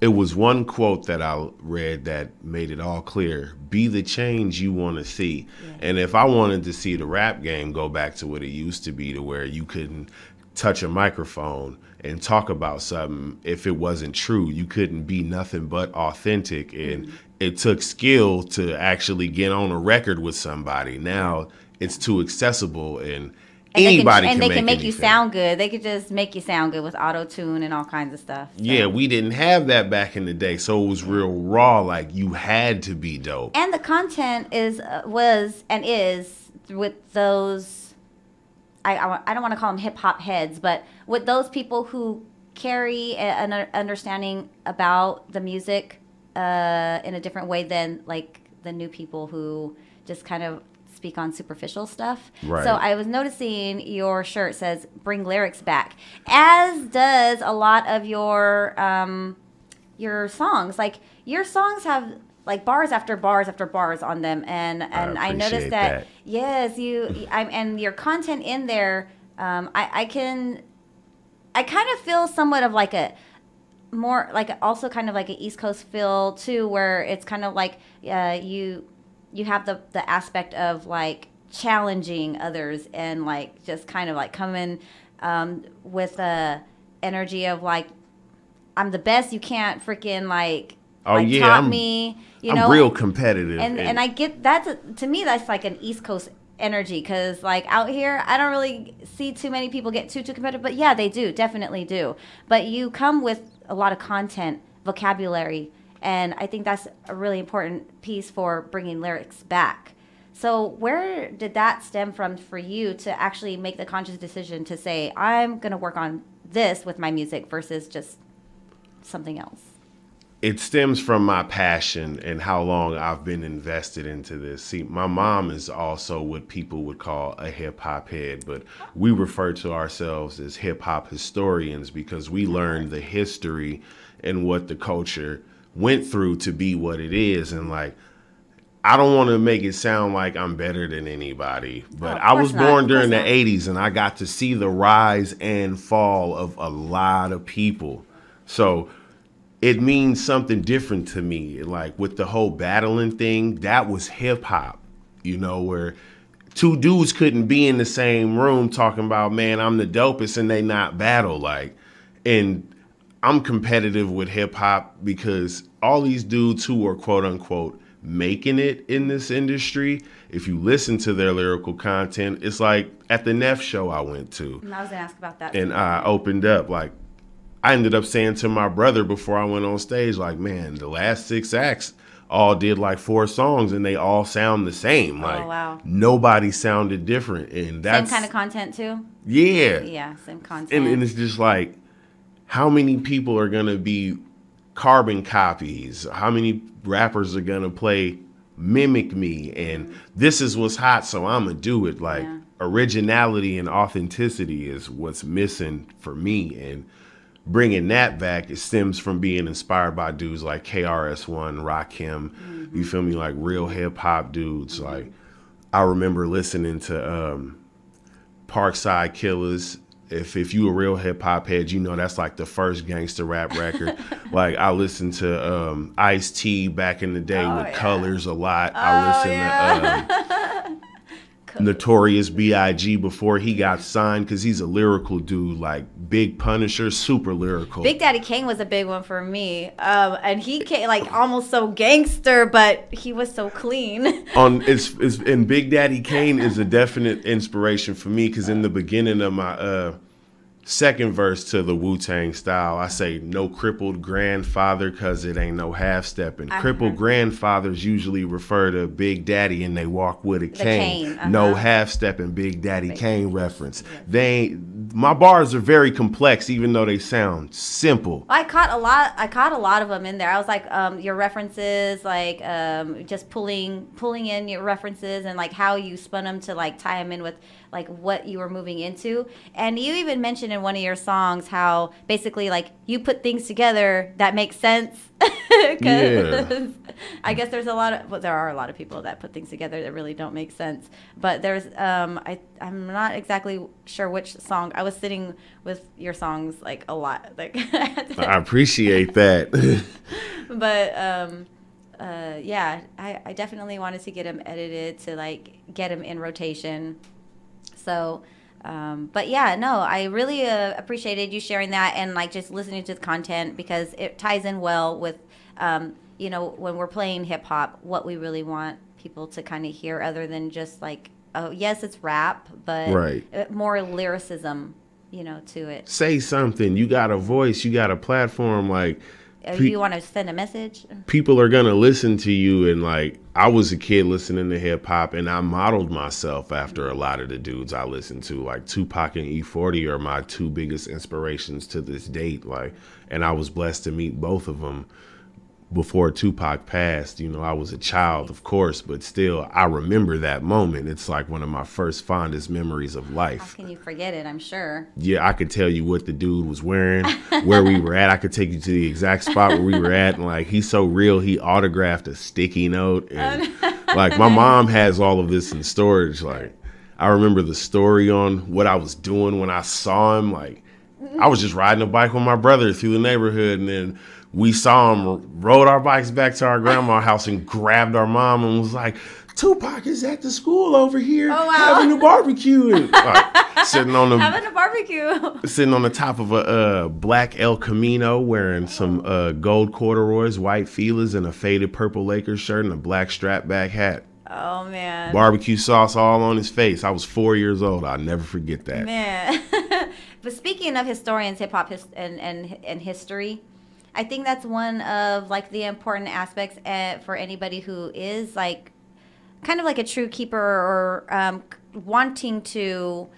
it was one quote that I read that made it all clear. Be the change you want to see. Yeah. And if I wanted to see the rap game go back to what it used to be, to where you couldn't touch a microphone and talk about something if it wasn't true, you couldn't be nothing but authentic, and it took skill to actually get on a record with somebody. Now it's too accessible, and anybody can make anything. You sound good. They could just make you sound good with auto-tune and all kinds of stuff. So. Yeah, we didn't have that back in the day, so it was real raw. Like, you had to be dope. And the content was with those. I don't want to call them hip-hop heads, but with those people who carry an understanding about the music in a different way than like the new people who just kind of speak on superficial stuff. Right. So I was noticing your shirt says "Bring Lyrics Back," as does a lot of your songs. Like, your songs have like bars after bars after bars on them, and I noticed that. Yes, and your content in there. I kind of feel somewhat of like a more like also kind of like an East Coast feel too, where it's kind of like you have the aspect of like challenging others and like just kind of like coming with a energy of like, I'm the best. You can't freaking like. I'm real competitive, and I get that. To me, that's like an East Coast energy, because like out here, I don't really see too many people get too competitive. But yeah, they do, definitely do. But you come with a lot of content, vocabulary, and I think that's a really important piece for bringing lyrics back. So where did that stem from for you to actually make the conscious decision to say, I'm going to work on this with my music versus just something else? It stems from my passion and how long I've been invested into this. See, my mom is also what people would call a hip hop head, but we refer to ourselves as hip hop historians because we learned the history and what the culture went through to be what it is. And like, I don't want to make it sound like I'm better than anybody, but I was born during the 80s, and I got to see the rise and fall of a lot of people. So it means something different to me. Like, with the whole battling thing, that was hip hop, where two dudes couldn't be in the same room talking about, man, I'm the dopest, and they not battle. Like, and I'm competitive with hip hop because all these dudes who are quote unquote making it in this industry, if you listen to their lyrical content, it's like at the Neff show I went to. And I was gonna ask about that. And I opened up, like, I ended up saying to my brother before I went on stage, like, man, the last 6 acts all did like 4 songs and they all sound the same. Like, wow. Nobody sounded different. And that's same kind of content too? Yeah. Yeah, same content. And it's just like, how many people are going to be carbon copies? How many rappers are going to play Mimic Me? And this is what's hot, so I'm going to do it. Like, originality and authenticity is what's missing for me. And bringing that back, it stems from being inspired by dudes like KRS-One, Rakim, you feel me, like real hip-hop dudes. Like, I remember listening to Parkside Killers. If you a real hip-hop head, you know that's like the first gangster rap record. Like, I listened to Ice-T back in the day with Colors a lot. I listened to Notorious B.I.G. before he got signed, because he's a lyrical dude, like Big Punisher, super lyrical. Big Daddy Kane was a big one for me, and he came like almost so gangster, but he was so clean. And Big Daddy Kane is a definite inspiration for me, because in the beginning of my second verse to the Wu-Tang style, I say, no crippled grandfather, because it ain't no half-stepping. Crippled grandfathers usually refer to Big Daddy and they walk with a cane. No half-stepping, Big Daddy Kane reference. My bars are very complex, even though they sound simple. I caught a lot of them in there. I was like, your references, like just pulling in your references and like how you spun them to like tie them in with like what you were moving into. And you even mentioned in one of your songs how basically like you put things together that make sense. Because I guess there are a lot of people that put things together that really don't make sense. But there's I'm not exactly sure which song. I was sitting with your songs like a lot. Like I appreciate that. But yeah, I definitely wanted to get them edited to like get them in rotation. So, but yeah, no, I really appreciated you sharing that and like just listening to the content, because it ties in well with, you know, when we're playing hip hop, what we really want people to kind of hear, other than just like, oh, yes, it's rap, but more lyricism, you know, to it. Say something. You got a voice. You got a platform. Like, you want to send a message? People are going to listen to you. And like, I was a kid listening to hip hop, and I modeled myself after a lot of the dudes I listened to. Like Tupac and E40 are my 2 biggest inspirations to this date. Like, and I was blessed to meet both of them before Tupac passed. You know, I was a child, of course, but still, I remember that moment. It's like one of my first fondest memories of life. How can you forget it? I'm sure. Yeah, I could tell you what the dude was wearing, where we were at. I could take you to the exact spot where we were at. And like, he's so real. He autographed a sticky note. And like, my mom has all of this in storage. Like, I remember the story on what I was doing when I saw him. Like, I was just riding a bike with my brother through the neighborhood, and then we saw him, rode our bikes back to our grandma's house and grabbed our mom and was like, Tupac is at the school over here having a barbecue. And, like, sitting on the top of a black El Camino, wearing some gold corduroys, white feelers, and a faded purple Lakers shirt and a black strap back hat. Oh, man. Barbecue sauce all on his face. I was 4 years old. I'll never forget that. Man. But speaking of historians, hip-hop and history, I think that's one of like the important aspects for anybody who is like kind of like a true keeper, or wanting to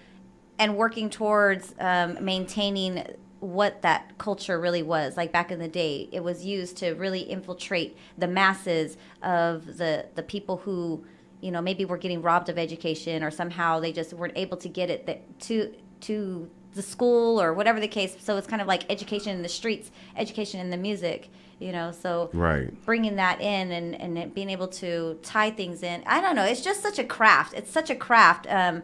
and working towards maintaining what that culture really was. Like back in the day, it was used to really infiltrate the masses of the people who, you know, maybe were getting robbed of education, or somehow they just weren't able to get it to the school or whatever the case. So it's kind of like education in the streets, education in the music, you know, so bringing that in and being able to tie things in. I don't know. It's just such a craft. It's such a craft. And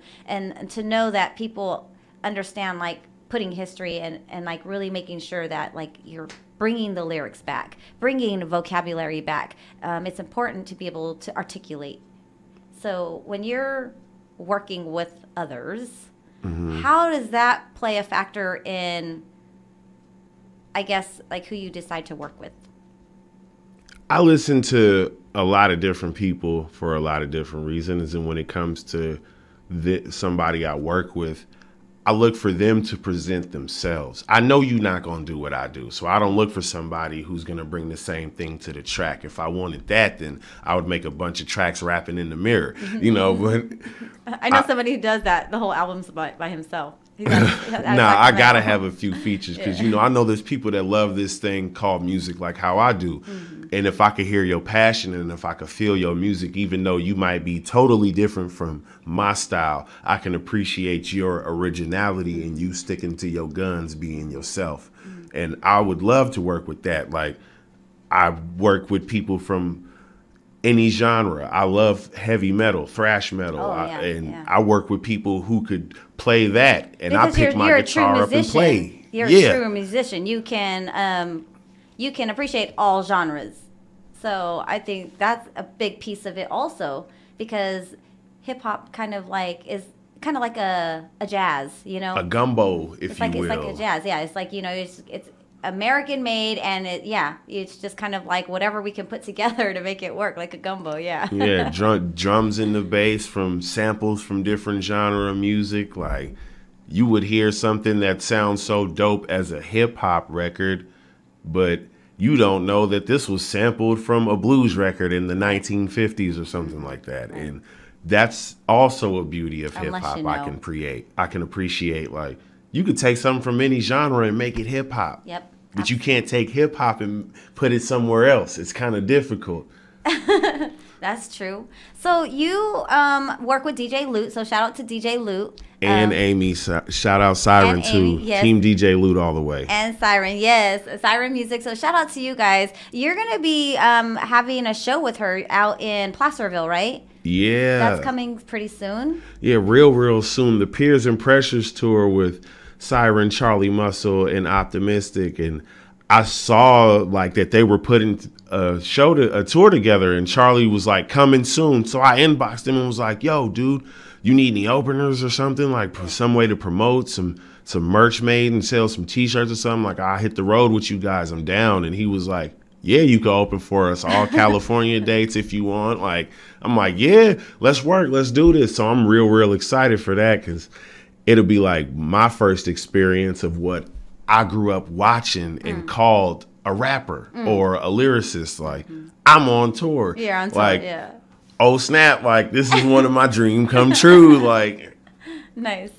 to know that people understand like putting history and like really making sure that like you're bringing the lyrics back, bringing vocabulary back. It's important to be able to articulate. So when you're working with others, how does that play a factor in, I guess, like who you decide to work with? I listen to a lot of different people for a lot of different reasons. And when it comes to somebody I work with, I look for them to present themselves. I know you're not going to do what I do, so I don't look for somebody who's going to bring the same thing to the track. If I wanted that, then I would make a bunch of tracks rapping in the mirror, you know. But I know somebody who does that. The whole album's by himself. I gotta have a few features because you know I know there's people that love this thing called music like how I do, and if I could hear your passion and if I could feel your music, even though you might be totally different from my style, I can appreciate your originality and you sticking to your guns, being yourself, and I would love to work with that. Like I work with people from any genre. I love heavy metal, thrash metal, I work with people who could play that, and because I pick my guitar up and play. You're a true musician. You can appreciate all genres. So I think that's a big piece of it also, because hip hop kind of like is kind of like a jazz, you know, a gumbo, if you will. It's like a jazz. Yeah, it's like, you know, it's American made, and it's just kind of like whatever we can put together to make it work, like a gumbo. Yeah Drums in the bass from samples from different genre of music. Like you would hear something that sounds so dope as a hip-hop record, but you don't know that this was sampled from a blues record in the 1950s or something like that. And that's also a beauty of hip-hop. I can appreciate, like, you could take something from any genre and make it hip hop. Yep. But you can't take hip hop and put it somewhere else. It's kind of difficult. That's true. So you work with DJ Loot. So shout out to DJ Loot. And Amy. Shout out Siren too. Yes. Team DJ Loot all the way. And Siren. Yes. Siren Music. So shout out to you guys. You're going to be having a show with her out in Placerville, right? Yeah. That's coming pretty soon. Yeah, real soon. The Peers and Pressures tour with Siren, Charlie Muscle, and Optimistic. And I saw like that they were putting a tour together, and Charlie was like, coming soon. So I inboxed him and was like, yo, dude, you need any openers or something? Like some way to promote some merch made and sell some t-shirts or something? Like, I hit the road with you guys. I'm down. And he was like, yeah, you can open for us, all California dates if you want. Like, I'm like, yeah, let's work. Let's do this. So I'm real excited for that, because it'll be like my first experience of what I grew up watching and called a rapper or a lyricist. Like, I'm on tour. Yeah, on tour, like, oh, snap. Like, this is one of my dreams come true. Like, nice.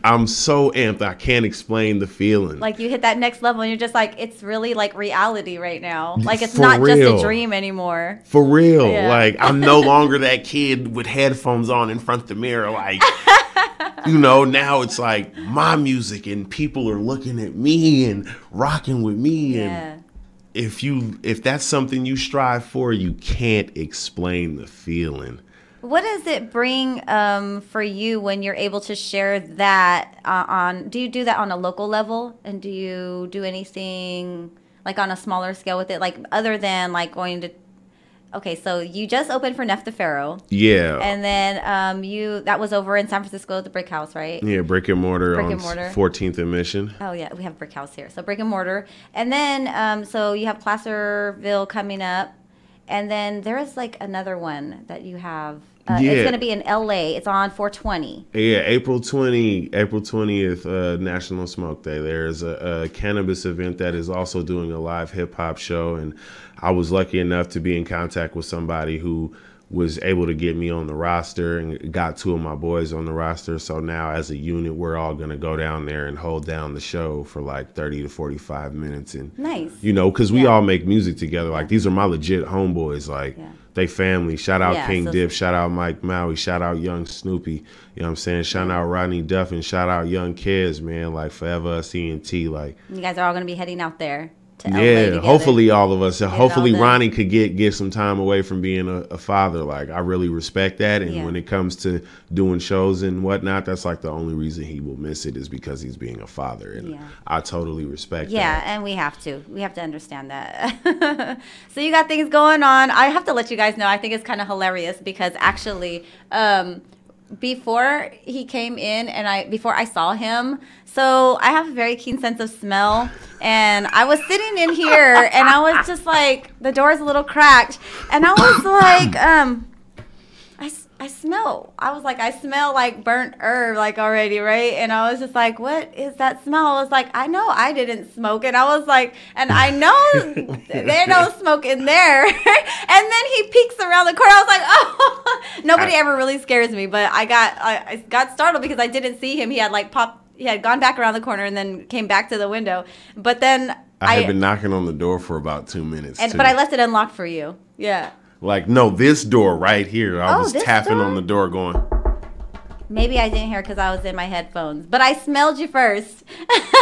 I'm so amped. I can't explain the feeling. Like, you hit that next level and you're just like, it's really like reality right now. Like, it's For not real. just a dream anymore. For real. Yeah. Like, I'm no longer that kid with headphones on in front of the mirror. Like, you know, now it's like my music and people are looking at me and rocking with me. And if that's something you strive for, you can't explain the feeling. What does it bring for you when you're able to share that do you do that on a local level? And do you do anything like on a smaller scale with it? Like, other than like going to, okay, so you just opened for Neff the Pharaoh. Yeah. And then that was over in San Francisco at the Brick House, right? Yeah, Brick and Mortar on 14th and Mission. Oh, yeah, we have Brick House here. So Brick and Mortar. And then, so you have Placerville coming up. And then there is like another one that you have. It's going to be in LA. It's on 420. Yeah, April 20th, National Smoke Day. There's a cannabis event that is also doing a live hip hop show. And I was lucky enough to be in contact with somebody who was able to get me on the roster and got two of my boys on the roster. So now as a unit, we're all going to go down there and hold down the show for like 30 to 45 minutes. And, nice. You know, because we all make music together. Like, these are my legit homeboys. Like, they family. Shout out King Dip. Shout out Mike Maui. Shout out Young Snoopy. You know what I'm saying? Shout out Rodney Duff, and shout out Young Kids, man. Like, Forever Us ENT. Like, you guys are all going to be heading out there. Yeah, hopefully all of us. Hopefully Ronnie could get some time away from being a father. Like, I really respect that. And when it comes to doing shows and whatnot, that's like the only reason he will miss it is because he's being a father. And I totally respect that. Yeah, and we have to understand that. So you got things going on. I have to let you guys know, I think it's kind of hilarious because actually, before he came in and before I saw him, so I have a very keen sense of smell, and I was sitting in here and I was just like, the door's a little cracked, and I was like, I was like, I smell like burnt herb, like already, right? And I was just like, what is that smell? I was like, I know I didn't smoke. And I was like, and I know they don't smoke in there. And then he peeks around the corner. I was like, oh, nobody ever really scares me. But I got startled because I didn't see him. He had like he had gone back around the corner and then came back to the window. But then I had been knocking on the door for about 2 minutes. But I left it unlocked for you. Yeah. Like, no, this door right here. I was tapping door? on the door going. Maybe I didn't hear because I was in my headphones. But I smelled you first.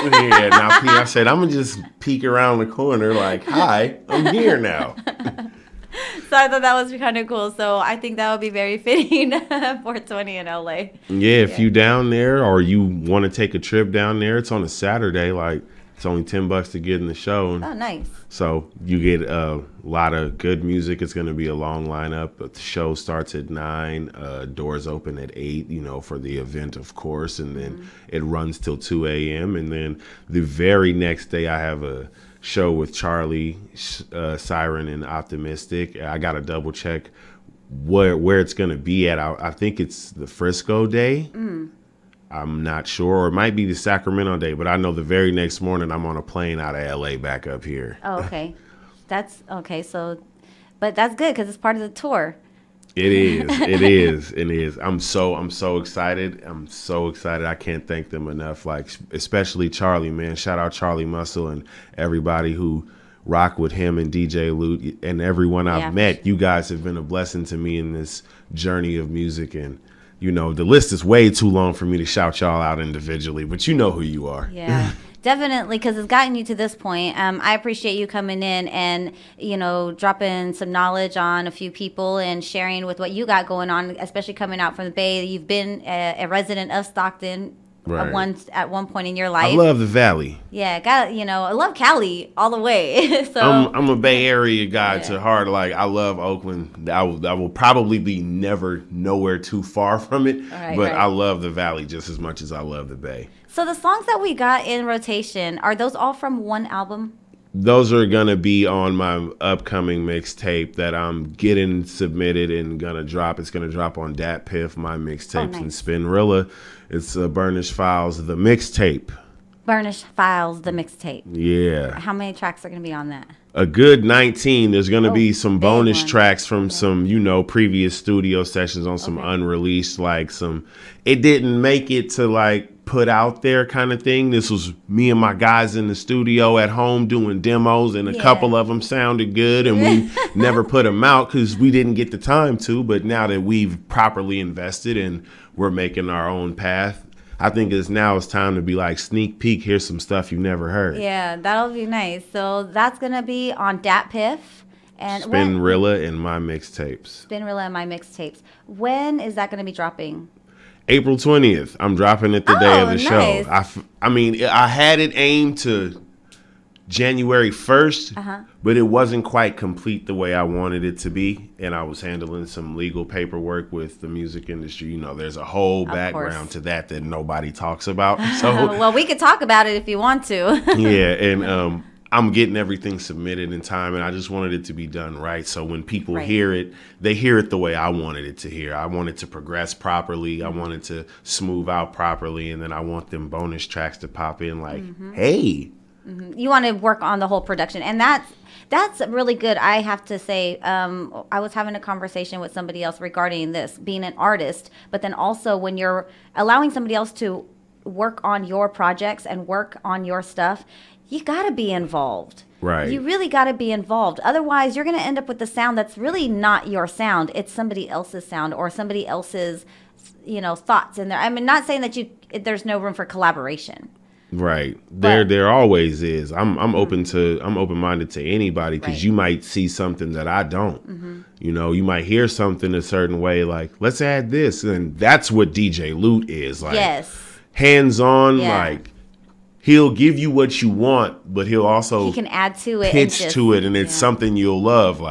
Yeah, now P, I said, I'm going to just peek around the corner like, hi, I'm here now. So I thought that was kind of cool. So I think that would be very fitting for 20 in LA. Yeah, if you down there or you want to take a trip down there, it's on a Saturday. Like, it's only $10 to get in the show. Oh, nice. So you get a lot of good music. It's going to be a long lineup. But the show starts at 9. Doors open at 8, for the event, of course. And then it runs till 2 a.m. And then the very next day, I have a show with Charlie, Siren, and Optimistic. I got to double check where it's going to be at. I think it's the Frisco day. I'm not sure, or it might be the Sacramento day, but I know the very next morning I'm on a plane out of LA back up here. Oh, okay. That's okay. So, but that's good because it's part of the tour. It is. I'm so excited. I'm so excited. I can't thank them enough. Like, especially Charlie, man. Shout out Charlie Muscle and everybody who rock with him and DJ Loot and everyone I've met. You guys have been a blessing to me in this journey of music, and the list is way too long for me to shout y'all out individually, but you know who you are. Yeah, definitely, because it's gotten you to this point. I appreciate you coming in and, dropping some knowledge on a few people and sharing with what you got going on, especially coming out from the Bay. You've been a resident of Stockton at one point in your life. I love the Valley. Yeah, I love Cali all the way. So I'm a Bay Area guy to heart. Like, I love Oakland. I will probably be nowhere too far from it, but I love the Valley just as much as I love the Bay. So the songs that we got in rotation, are those all from one album? Those are going to be on my upcoming mixtape that I'm getting submitted and going to drop. It's going to drop on Dat Piff, my mixtapes, and Spinrilla. It's Burnish Files, the mixtape. Burnish Files, the mixtape. Yeah. How many tracks are going to be on that? A good 19. There's going to be some bonus tracks from some, previous studio sessions on some unreleased, it didn't make it to put out there kind of thing. This was me and my guys in the studio at home doing demos, and a couple of them sounded good, and we never put them out because we didn't get the time to. But now that we've properly invested and we're making our own path, I think it's time to be sneak peek. Here's some stuff you never heard. Yeah, that'll be nice. So that's gonna be on Dat Piff and Spinrilla and my mixtapes. Spinrilla and my mixtapes. When is that gonna be dropping? April 20th. I'm dropping it the day of the show. I had it aimed to January 1st, but it wasn't quite complete the way I wanted it to be. And I was handling some legal paperwork with the music industry. There's a whole background to that nobody talks about. So, well, we could talk about it if you want to. Yeah. And, I'm getting everything submitted in time, and I just wanted it to be done right. So when people hear it, they hear it the way I wanted it to hear. I want it to progress properly. I want it to smooth out properly. And then I want them bonus tracks to pop in hey. You want to work on the whole production. And that's really good. I have to say, I was having a conversation with somebody else regarding this, being an artist, but then also when you're allowing somebody else to work on your projects and work on your stuff, you got to be involved. Right. You really got to be involved. Otherwise, you're going to end up with the sound that's really not your sound. It's somebody else's sound or somebody else's, thoughts in there. I mean, not saying that there's no room for collaboration. Right. There always is. I'm open-minded to anybody because you might see something that I don't. You might hear something a certain way, let's add this. And that's what DJ Loot is. Hands-on, he'll give you what you want, but he can add to it, pitch to it, and it's something you'll love.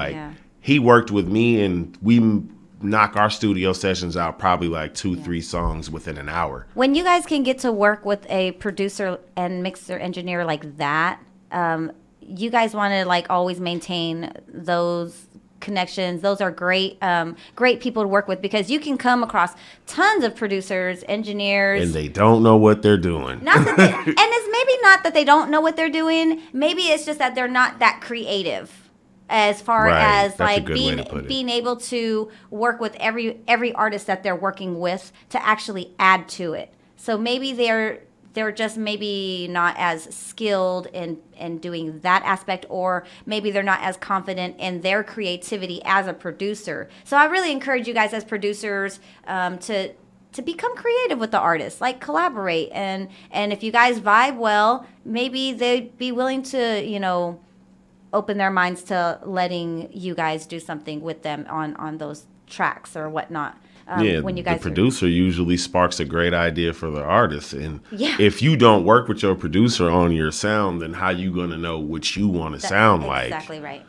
He worked with me, and we knock our studio sessions out probably 2-3 songs within an hour. When you guys can get to work with a producer and mixer engineer like that, you guys want to always maintain those connections. Those are great, great people to work with, because you can come across tons of producers, engineers, and they don't know what they're doing. Not that and it's maybe not that they don't know what they're doing. Maybe it's just that they're not that creative. As far as like being able to work with every artist that they're working with to actually add to it. So maybe they're just maybe not as skilled in doing that aspect, or maybe they're not as confident in their creativity as a producer. So I really encourage you guys as producers to become creative with the artist, like collaborate, and if you guys vibe well, maybe they'd be willing to, you know, open their minds to letting you guys do something with them on those tracks or whatnot. When you guys the producer usually sparks a great idea for the artist, and if you don't work with your producer on your sound, then how you gonna know what you want to sound like? Exactly right.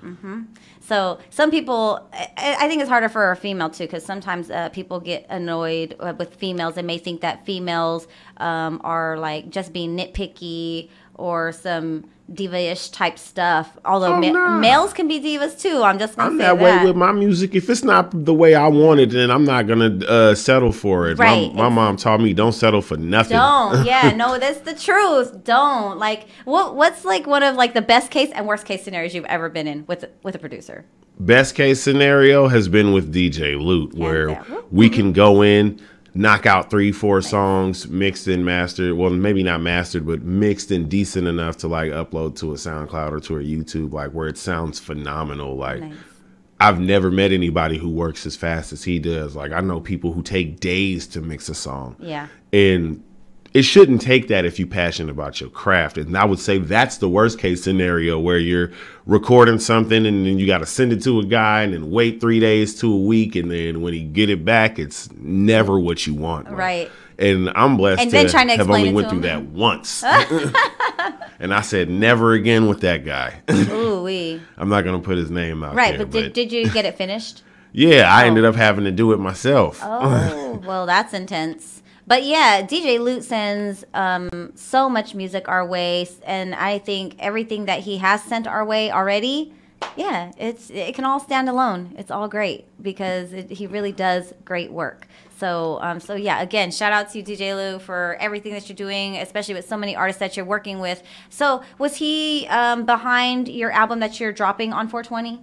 So some people, I think it's harder for a female too, because sometimes people get annoyed with females and may think that females are like just being nitpicky or some diva-ish type stuff. Although males can be divas too. I'm just gonna say that. I'm that way with my music. If it's not the way I want it, then I'm not gonna settle for it. Right. My mom taught me don't settle for nothing. Don't. Yeah. No, that's the truth. Don't. Like, what's like one of like the best case and worst case scenarios you've ever been in with a producer? Best case scenario has been with DJ Loot, where we can go in, knock out 3-4 songs, mixed and mastered. Well, maybe not mastered, but mixed and decent enough to like upload to a SoundCloud or to a YouTube, like where it sounds phenomenal. Like I've never met anybody who works as fast as he does. Like I know people who take days to mix a song. Yeah. And it shouldn't take that if you're passionate about your craft. And I would say that's the worst case scenario, where you're recording something and then you got to send it to a guy and then wait 3 days to a week. And then when he get it back, it's never what you want. Right. And I'm blessed and to have only went through that once. And I said, never again with that guy. Ooh-wee. I'm not going to put his name out there. Right, but did you get it finished? Yeah, I ended up having to do it myself. Oh, well, that's intense. But yeah, DJ Loot sends so much music our way, and I think everything that he has sent our way already, yeah, it can all stand alone. It's all great because he really does great work. So yeah, again, shout out to you, DJ Loot, for everything that you're doing, especially with so many artists that you're working with. So was he behind your album that you're dropping on 420?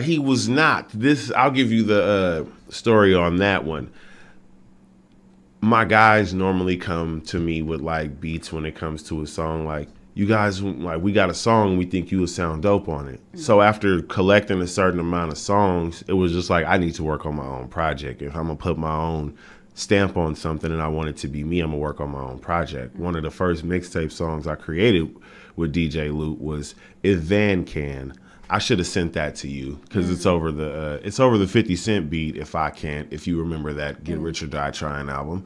He was not. I'll give you the story on that one. My guys normally come to me with like beats when it comes to a song. Like, you guys, like, we got a song, we think you would sound dope on it. So after collecting a certain amount of songs, it was just like, I need to work on my own project. If I'm gonna put my own stamp on something and I want it to be me, I'm gonna work on my own project. One of the first mixtape songs I created with DJ Loot was If Van Can. I should have sent that to you because it's over the 50 Cent beat, If you remember that Get Rich or Die Trying album.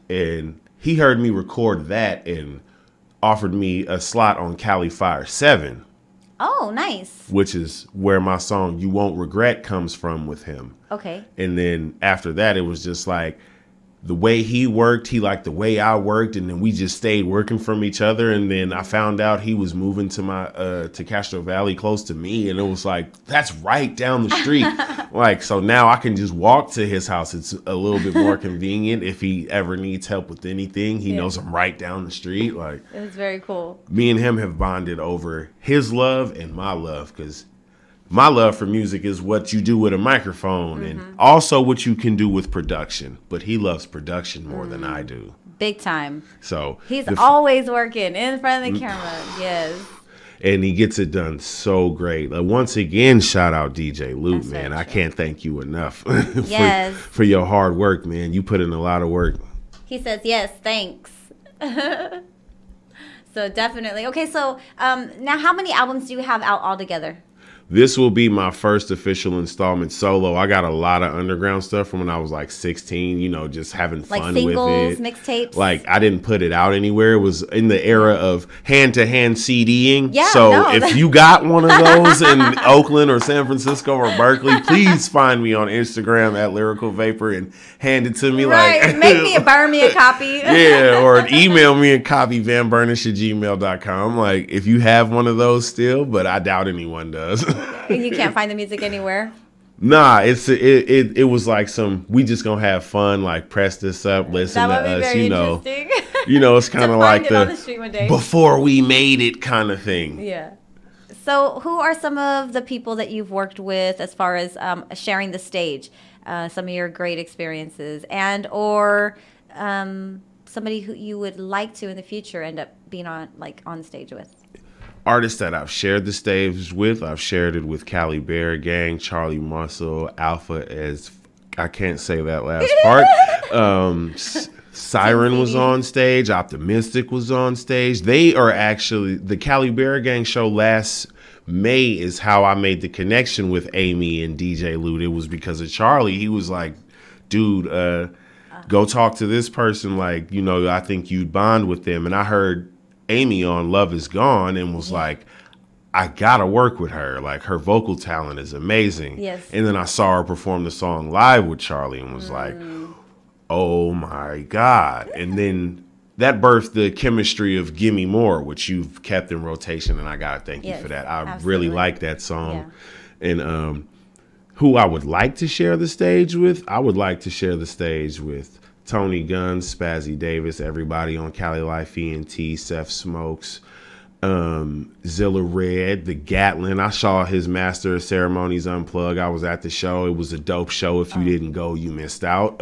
And he heard me record that and offered me a slot on Cali Fire 7. Oh, nice. Which is where my song You Won't Regret comes from with him. Okay. And then after that, it was just like, the way he worked, he liked the way I worked, and then we just stayed working from each other. And then I found out he was moving to to Castro Valley, close to me, and it was like, that's right down the street. Like, so now I can just walk to his house. It's a little bit more convenient if he ever needs help with anything. He knows I'm right down the street. Like, it's very cool. Me and him have bonded over his love and my love, because my love for music is what you do with a microphone and also what you can do with production. But he loves production more than I do. Big time. So he's always working in front of the camera. Yes. And he gets it done so great. Once again, shout out DJ Loot, man. I can't thank you enough for your hard work, man. You put in a lot of work. He says, yes, thanks. So definitely. Okay, so now how many albums do you have out altogether? This will be my first official installment solo. I got a lot of underground stuff from when I was like 16, you know, just having fun with it. Like singles, mixtapes? Like, I didn't put it out anywhere. It was in the era of hand-to-hand CDing. Yeah, so if you got one of those in Oakland or San Francisco or Berkeley, please find me on Instagram at Lyrical Vapor and hand it to me. Right, like, burn me a copy. Yeah, or email me a copy, vanburnish@gmail.com. Like, if you have one of those still, but I doubt anyone does. You can't find the music anywhere? Nah, it was like we just gonna have fun, like press this up, listen to us, you know. You know, it's kind of like the before we made it kind of thing. Yeah. So who are some of the people that you've worked with as far as sharing the stage, some of your great experiences, and or somebody who you would like to in the future end up being on stage with? Artists that I've shared the stage with, I've shared it with Cali Bear Gang, Charlie Muscle, Alpha as I can't say that last part. Siren was on stage, Optimistic was on stage. They are actually, the Cali Bear Gang show last May is how I made the connection with Amy and DJ Lute. It was because of Charlie. He was like, dude, go talk to this person, like, you know, I think you'd bond with them. And I heard Amy on Love Is Gone and was like, I gotta work with her. Like, her vocal talent is amazing. Yes. And then I saw her perform the song live with Charlie and was like, oh my God. And then that birthed the chemistry of Gimme More, which you've kept in rotation, and I gotta thank you for that. I really like that song. Yeah. And who I would like to share the stage with, I would like to share the stage with Tony Guns, Spazzy Davis, everybody on Cali Life ENT, Seth Smokes, Zilla Red, the Gatlin. I saw his Master of Ceremonies Unplug. I was at the show. It was a dope show. If you didn't go, you missed out.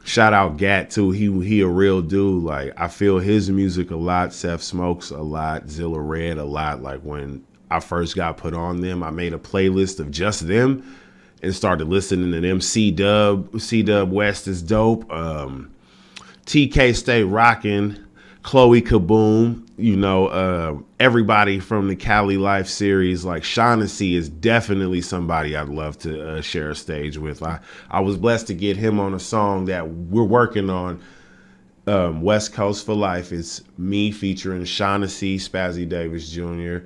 Shout out Gat too. He a real dude. Like, I feel his music a lot. Seth Smokes a lot. Zilla Red a lot. Like, when I first got put on them, I made a playlist of just them and started listening to them. C-Dub West is dope. TK Stay Rockin'. Chloe Kaboom. You know, everybody from the Cali Life series, like Shaughnessy is definitely somebody I'd love to share a stage with. I was blessed to get him on a song that we're working on, West Coast for Life. It's me featuring Shaughnessy, Spazzy Davis Jr.,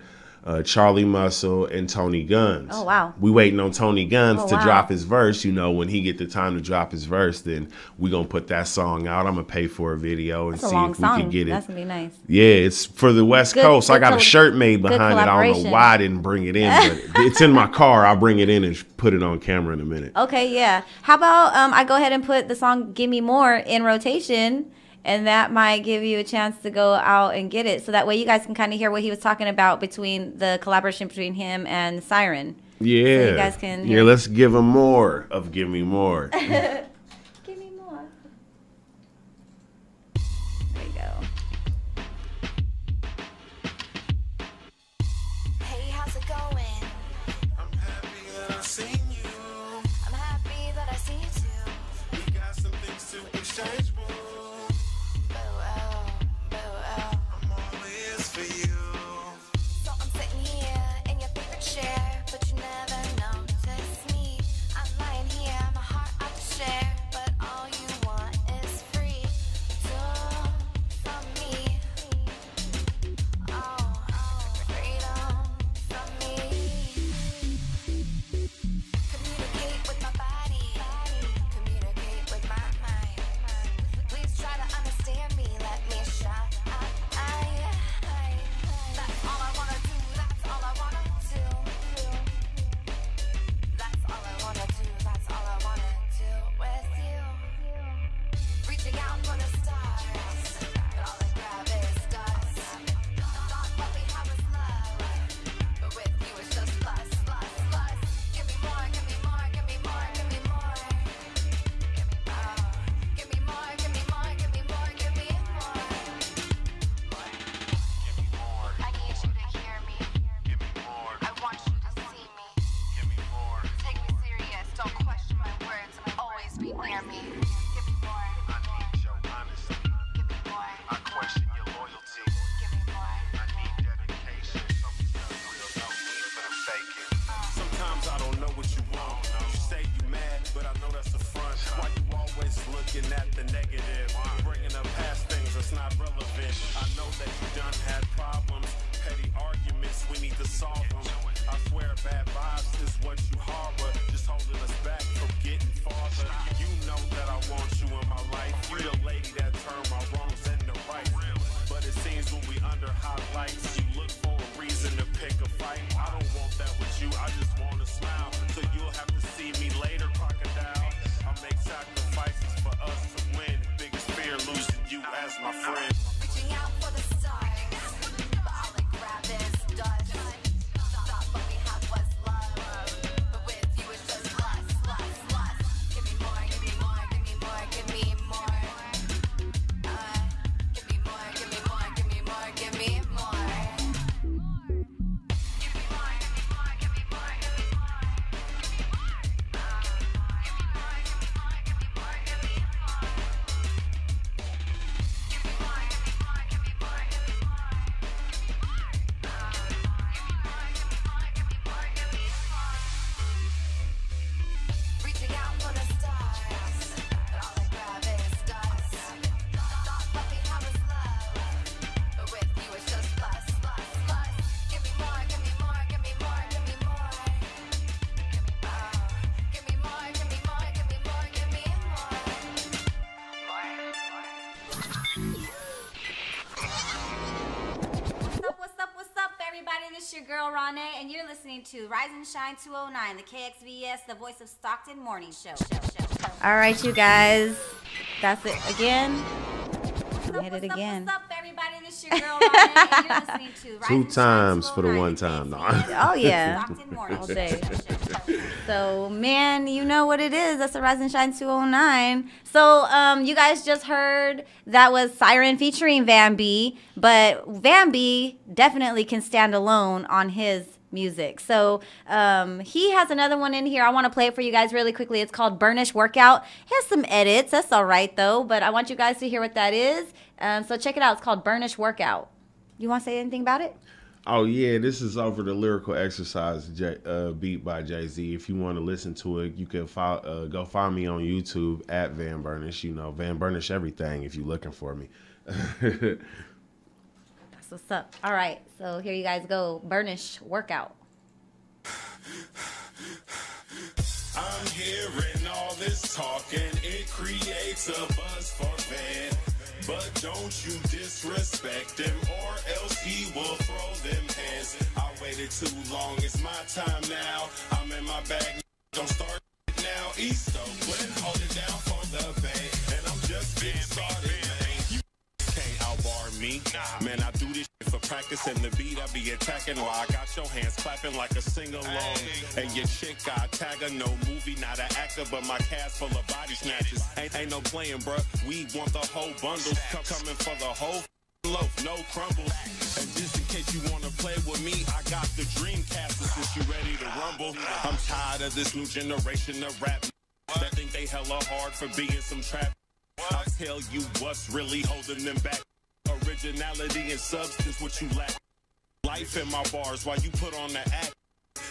Charlie Muscle, and Tony Guns. Oh, wow. We waiting on Tony Guns to drop his verse. You know, when he get the time to drop his verse, then we going to put that song out. I'm going to pay for a video and see if we can get it. That's going to be nice. Yeah, it's for the West Coast. I got a shirt made behind it. I don't know why I didn't bring it in, but it's in my car. I'll bring it in and put it on camera in a minute. Okay, yeah. How about I go ahead and put the song Gimme More in rotation, and that might give you a chance to go out and get it. So that way you guys can kind of hear what he was talking about between the collaboration between him and Siren. Yeah. So you guys can hear. Yeah, let's give him more of Give Me More. Give me more. There you go. Hey, how's it going? I'm happy that I've seen you. I'm happy that I see you too. We got some things to exchange. I'm all ears for you. So I'm sitting here in your favorite chair, but you never notice me. I'm lying here, my heart out to share, but all you want is free from me. Oh, freedom from me. Communicate with my body, communicate with my mind. Please try to understand me, let me shine. That's all I wanna do, that's all I wanna do. That's all I wanna do, that's all I wanna do with you. Reaching out for the stars, but all I grab is dust. Thought what we have is love, but with you it's just plus, plus, plus. Give me more, give me more, give me more, give me more. Give me more, give me more, give me more, give me more. I need you to hear me. Give me more. I want you to see me. Give me more. Take me serious, don't question my words, always be near me. Give me more. I need your honesty. Give me more. I question your loyalty. Give me more. I need dedication. Some stuff real, no need for the faking. Sometimes I don't know what you want. You say you mad, but I know that's the front. Why you always looking at the negative? Bringing up past things that's not relevant. I know that you done had problems. Petty arguments, we need to solve them. I swear bad vibes is what you harbor. Just holding us back from getting farther. You know that I want you in my life. You the lady that turned my wrongs into right. But it seems when we under hot lights, you look for a reason to pick a fight. I don't want that and you're listening to Rise and Shine 209, the KXVS, the voice of Stockton morning show. All right, you guys. That's it again. Hit it again. What's up, everybody? This your girl, RawNe, and you're listening to Rise Two times for the one time. No. Oh, yeah. All day. So, man, you know what it is. That's the Rise and Shine 209. So, you guys just heard that was Siren featuring Van B, but Van B definitely can stand alone on his music. So he has another one in here. I want to play it for you guys really quickly. It's called Burnish Workout. He has some edits. That's all right, though, but I want you guys to hear what that is. So check it out. It's called Burnish Workout. You want to say anything about it? Oh, yeah, this is over the Lyrical Exercise beat by Jay-Z. If you want to listen to it, you can go find me on YouTube at Van Burnish. You know, Van Burnish everything if you're looking for me. That's what's up. All right, so here you guys go. Burnish Workout. I'm hearing all this talking, it creates a buzz for Van. But don't you disrespect him, or else he will throw them hands. I waited too long, it's my time now. I'm in my bag, don't start now. East Stockton, hold it down for the bay, and I'm just getting started, man. You can't outbar me, man. I do this shit for practice and the beat. I be attacking while I got your hands clapping like a sing-along. And your chick, I tag her, no movie, not an actor, but my cast full of body snatches. Ain't no playing, bruh. We want the whole bundle, coming for the whole loaf, no crumbles. And just in case you wanna play with me, I got the Dreamcaster since you ready to rumble. I'm tired of this new generation of rap that think they hella hard for being some trap. I'll tell you what's really holding them back. Originality and substance, what you lack. Life in my bars while you put on the act.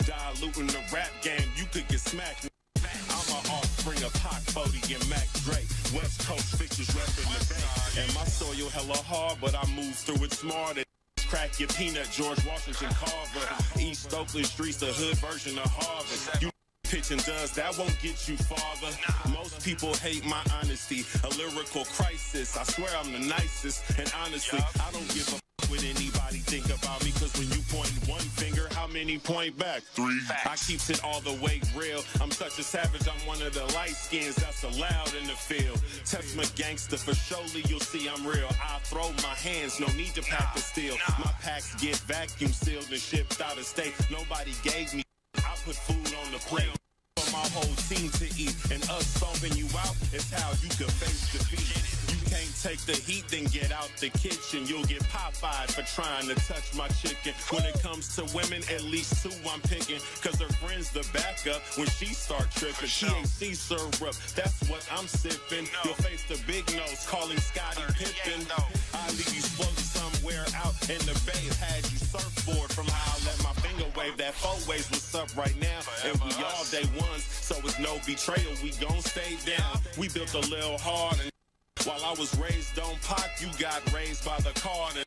Diluting the rap game, you could get smacked. I'm an offspring of Pac, 40 and Mac Drake. West Coast fixtures repping the bay. And my soil hella hard, but I move through it smart. Crack your peanut, George Washington Carver. East Oakland streets, the hood version of Harvard. You pitching does, that won't get you farther. Most people hate my honesty, a lyrical crisis. I swear I'm the nicest, and honestly, I don't give a what anybody think about me, cause when you point one finger, how many point back? 3. I keeps it all the way real. I'm such a savage, I'm one of the light skins that's allowed in the field. Test my gangster for surely you'll see I'm real. I throw my hands, no need to pack the steel. My packs get vacuum sealed and shipped out of state. Nobody gave me, I put food on the plate for my whole team to eat, and us stomping you out is how you can face defeat. You can't take the heat, then get out the kitchen. You'll get Popeyed for trying to touch my chicken. When it comes to women, at least 2 I'm picking, cause her friend's the backup when she start tripping. THC syrup, that's what I'm sipping. You'll face the big nose, calling Scottie Pippen. I leave you floating somewhere out in the bay. Had you surfboard from how I let my finger wave. That 4 ways, what's up right now? And we all day ones, so it's no betrayal. We gon' stay down. We built a little hard, and while I was raised on Pac, you got raised by the card.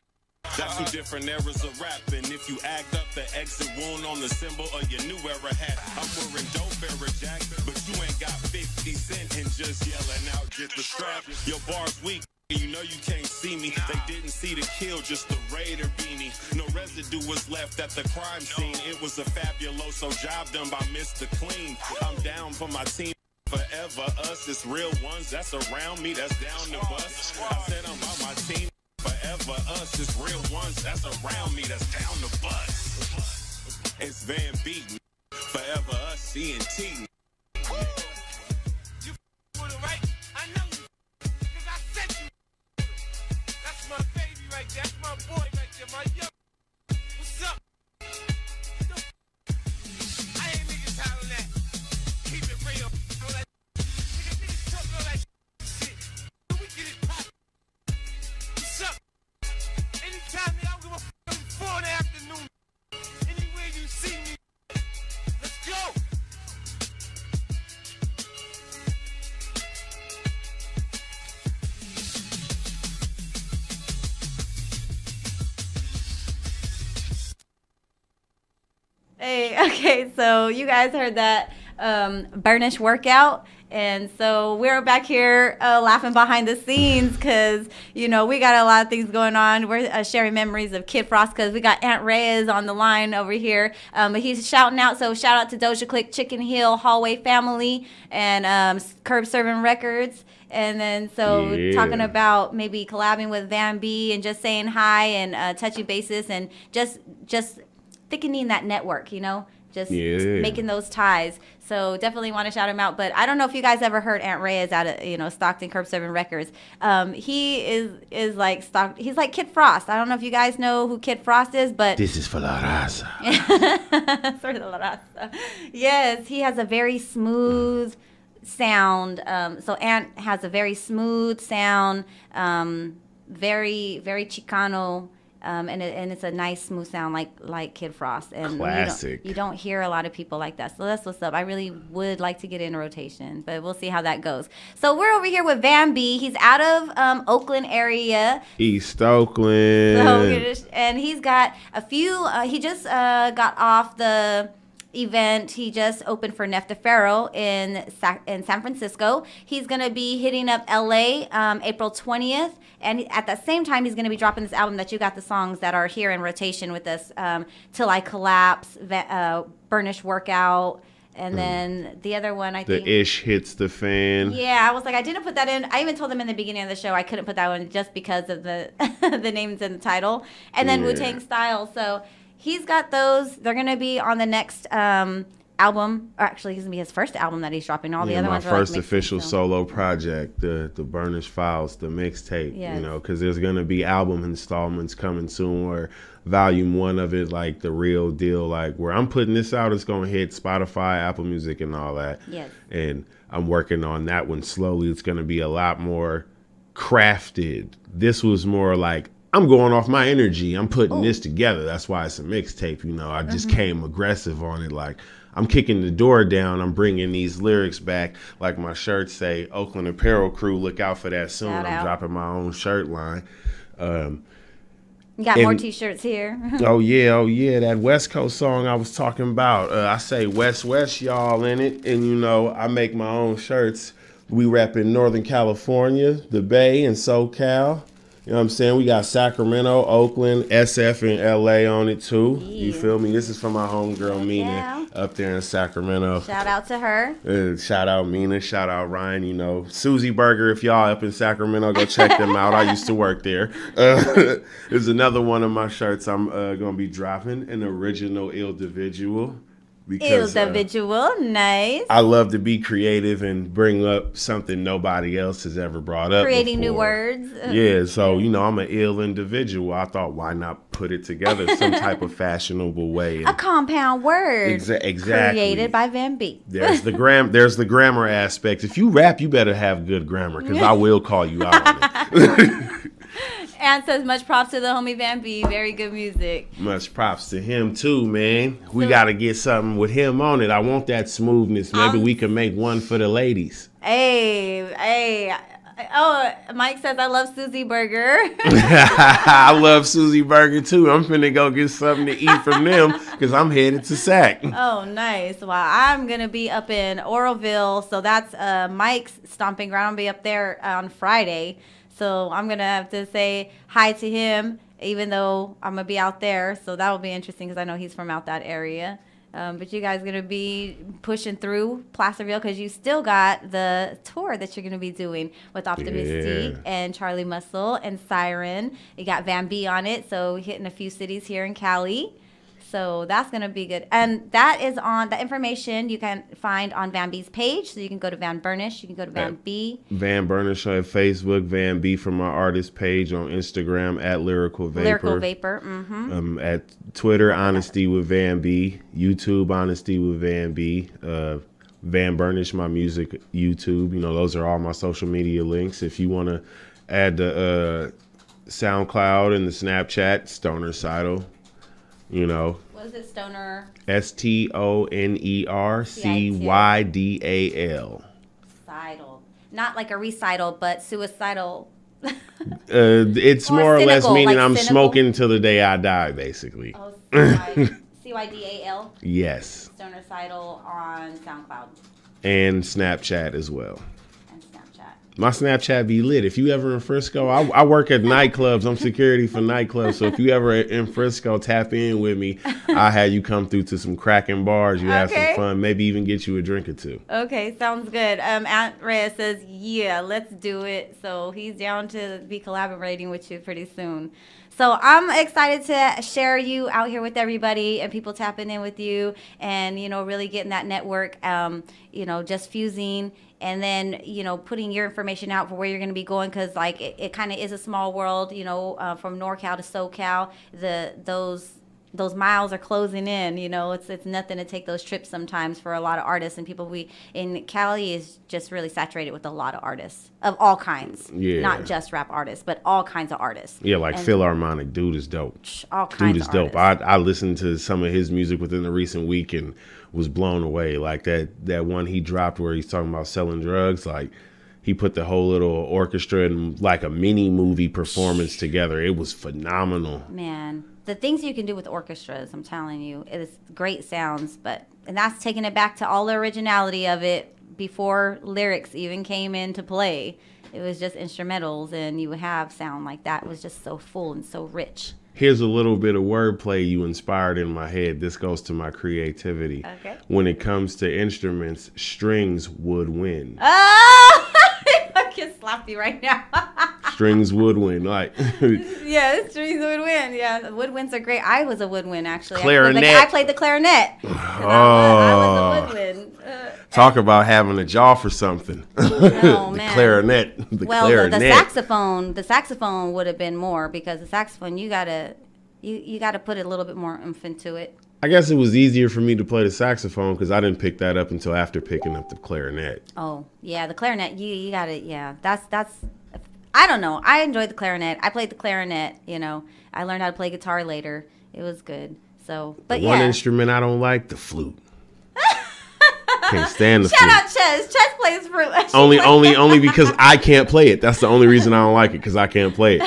That's 2 different eras of rapping. If you act up the exit wound on the symbol of your new era hat, I'm wearing dope era jack, but you ain't got 50 cent and just yelling out, get the strap. Your bar's weak. You know you can't see me. They didn't see the kill, just the Raider beanie. No residue was left at the crime scene. It was a fabuloso job done by Mr. Clean. I'm down for my team. Forever us, it's real ones that's around me, that's down the bus. I said I'm on my team. Forever us, it's real ones that's around me, that's down the bus. It's Van Beaten. Forever us, CNT. My baby right there, that's my boy right there, my young. What's up? I ain't niggas hollering that. Keep it real. All that niggas talking all that shit. We get it poppin'. What's up? Anytime I don't give a fuck, 4 in the afternoon. Anywhere you see me, let's go. Hey, okay, so you guys heard that Burnish Workout, And so we're back here laughing behind the scenes because, you know, we got a lot of things going on. We're sharing memories of Kid Frost because we got Aunt Reyes on the line over here. But he's shouting out. So shout out to Doja Click, Chicken Hill, Hallway Family, and Curb Serving Records. And then talking about maybe collabing with Van B and just saying hi and touching bases and just thickening that network, you know, just making those ties. So definitely want to shout him out. But I don't know if you guys ever heard Aunt Reyes out of, you know, Stockton Curb Serving Records. He is like he's like Kid Frost. I don't know if you guys know who Kid Frost is, but this is for La Raza. For La Raza. Yes, he has a very smooth sound. So Ant has a very smooth sound, very very Chicano. And it's a nice smooth sound like Kid Frost. And classic. You don't hear a lot of people like that. So that's what's up. I really would like to get in rotation, but we'll see how that goes. So we're over here with Van B. He's out of Oakland area. East Oakland. And he's got a few, he just got off the event. He just opened for Nef DeFaro in San Francisco. He's going to be hitting up LA April 20th. And at the same time, he's going to be dropping this album that you got the songs that are here in rotation with us, Till I Collapse, Burnish Workout, and then the other one, I think. The Ish Hits the Fan. Yeah, I was like, I didn't put that in. I even told them in the beginning of the show I couldn't put that one just because of the the names in the title. And then Wu-Tang Style. So he's got those. They're going to be on the next album, or actually it's gonna be his first album that he's dropping. All the other ones are my first official solo project, the Burnish Files, the mixtape. You know, because there's gonna be album installments coming soon, where volume 1 of it, like the real deal, like where I'm putting this out, it's gonna hit Spotify, Apple Music, and all that. Yes. And I'm working on that one slowly. It's gonna be a lot more crafted. This was more like, I'm going off my energy. I'm putting this together. That's why it's a mixtape. You know, I just came aggressive on it. Like, I'm kicking the door down. I'm bringing these lyrics back. Like my shirts say, Oakland Apparel Crew, look out for that soon. I'm dropping my own shirt line. You got more T-shirts here. Oh, yeah. That West Coast song I was talking about. I say West, y'all in it. And, you know, I make my own shirts. We rep in Northern California, the Bay, and SoCal. You know what I'm saying? We got Sacramento, Oakland, SF, and LA on it too. Yeah. You feel me? This is from my homegirl, Mina, up there in Sacramento. Shout out to her. Shout out Mina. Shout out Ryan. You know, Susie Burger, if y'all up in Sacramento, go check them out. I used to work there. There's another one of my shirts I'm going to be dropping, an original Individual. Because Individual, nice. I love to be creative and bring up something nobody else has ever brought up. Creating before. New words. Yeah, so you know, I'm an ill individual. I thought, why not put it together some type of fashionable way? A compound word. Exactly. Created by Van B. There's the grammar aspect. If you rap, you better have good grammar, because I will call you out on it. And says much props to the homie Van B. Very good music. Much props to him too, man. We got to get something with him on it. I want that smoothness. Maybe we can make one for the ladies. Hey. Oh, Mike says I love Susie Burger. I love Susie Burger too. I'm finna go get something to eat from them because I'm headed to Sac. Oh, nice. Well, I'm gonna be up in Oroville, so that's Mike's stomping ground. I'll be up there on Friday. So I'm going to have to say hi to him, even though I'm going to be out there. So that'll be interesting because I know he's from out that area. But you guys going to be pushing through Placerville because you still got the tour that you're going to be doing with Optimistic and Charlie Muscle and Siren. You got Van B on it, so hitting a few cities here in Cali. So that's going to be good. And that is on the information you can find on Van B's page. So you can go to Van Burnish. You can go to Van B. Van Burnish on Facebook. Van B from my artist page on Instagram at Lyrical Vapor. Lyrical Vapor. Mm-hmm. At Twitter, Honesty with Van B. YouTube, Honesty with Van B. Van Burnish, my music, YouTube. You know, those are all my social media links. If you want to add the SoundCloud and the Snapchat, Stoner Sidle. You know. What is it, Stoner? STONERCYDAL. Sidle. Not like a recital, but suicidal. It's more or less meaning like I'm cynical? Smoking till the day I die, basically. Oh, CYDAL? Yes. Stoner Sidle on SoundCloud. And Snapchat as well. And Snapchat. My Snapchat be lit. If you ever in Frisco, I work at nightclubs. I'm security for nightclubs. So if you ever in Frisco, tap in with me. I'll have you come through to some cracking bars. You have some fun. Maybe even get you a drink or two. Okay, sounds good. Aunt Rhea says, yeah, let's do it. So he's down to be collaborating with you pretty soon. So I'm excited to share you out here with everybody and people tapping in with you and, you know, really getting that network, you know, just fusing and then, you know, putting your information out for where you're going to be going because, like, it kind of is a small world, you know, from NorCal to SoCal. Those miles are closing in, you know, it's nothing to take those trips sometimes for a lot of artists and people. In Cali is just really saturated with a lot of artists of all kinds. Yeah. Not just rap artists, but all kinds of artists. Yeah, like Philharmonic, dude is dope. All kinds dude is of dope. artists. I listened to some of his music within the recent week and was blown away. Like that one he dropped where he's talking about selling drugs, like he put the whole little orchestra and like a mini movie performance together. It was phenomenal. Man. The things you can do with orchestras, I'm telling you, it is great sounds, and that's taking it back to all the originality of it before lyrics even came into play. It was just instrumentals, and you would have sound like that. It was just so full and so rich. Here's a little bit of wordplay you inspired in my head. This goes to my creativity. Okay. When it comes to instruments, strings would win. Oh! I can slap you right now. Strings would win. Like yeah, strings would win. Yeah, woodwinds are great. I was a woodwind, actually. Clarinet. I played the clarinet. I was a woodwind. Talk about having a jaw for something. Oh, the man. Clarinet. Clarinet. The saxophone would have been more because the saxophone, you gotta put a little bit more oomph into it. I guess it was easier for me to play the saxophone because I didn't pick that up until after picking up the clarinet. Oh, yeah, the clarinet, you got to, yeah, that's, I don't know. I enjoyed the clarinet. I played the clarinet, you know. I learned how to play guitar later. It was good. So, but One instrument I don't like, the flute. Can't stand the flute. Shout out Ches. Ches plays flute. Only because I can't play it. That's the only reason I don't like it, because I can't play it.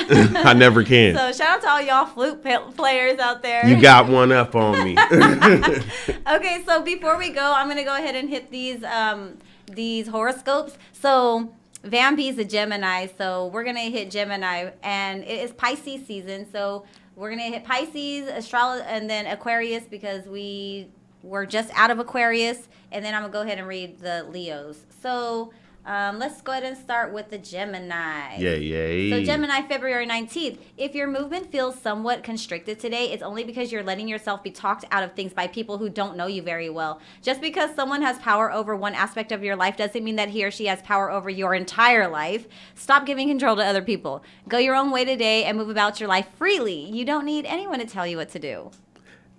I never can. So shout out to all y'all flute players out there. You got one up on me. Okay, so before we go, I'm gonna go ahead and hit these horoscopes. So Van B's a Gemini, so we're gonna hit Gemini, and it is Pisces season. So we're gonna hit Pisces, and then Aquarius because we're just out of Aquarius, and then I'm gonna go ahead and read the Leos. So let's go ahead and start with the Gemini. Yay. So Gemini, February 19th. If your movement feels somewhat constricted today, it's only because you're letting yourself be talked out of things by people who don't know you very well. Just because someone has power over one aspect of your life doesn't mean that he or she has power over your entire life. Stop giving control to other people. Go your own way today and move about your life freely. You don't need anyone to tell you what to do.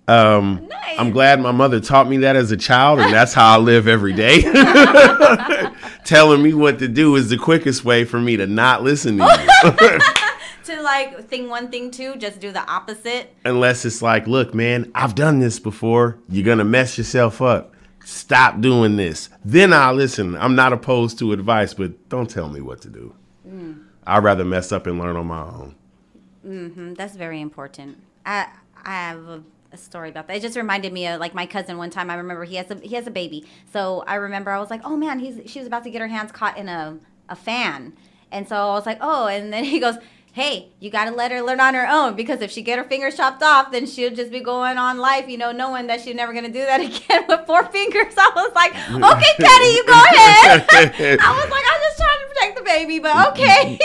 Nice. I'm glad my mother taught me that as a child, and that's how I live every day. Telling me what to do is the quickest way for me to not listen to you. To like thing one, thing two, just do the opposite. Unless it's like, look, man, I've done this before. You're going to mess yourself up. Stop doing this. Then I'll listen. I'm not opposed to advice, but don't tell me what to do. I'd rather mess up and learn on my own. That's very important. I have a story about that. It just reminded me of like my cousin one time. I remember he has a baby. So I remember I was like, oh man, she was about to get her hands caught in a fan. And so I was like, oh, and then he goes, hey, you got to let her learn on her own, because if she get her fingers chopped off, then she'll just be going on life, you know, knowing that she's never going to do that again with 4 fingers. I was like, okay, Patty, you go ahead. I was like, I'm just trying to protect the baby, but okay.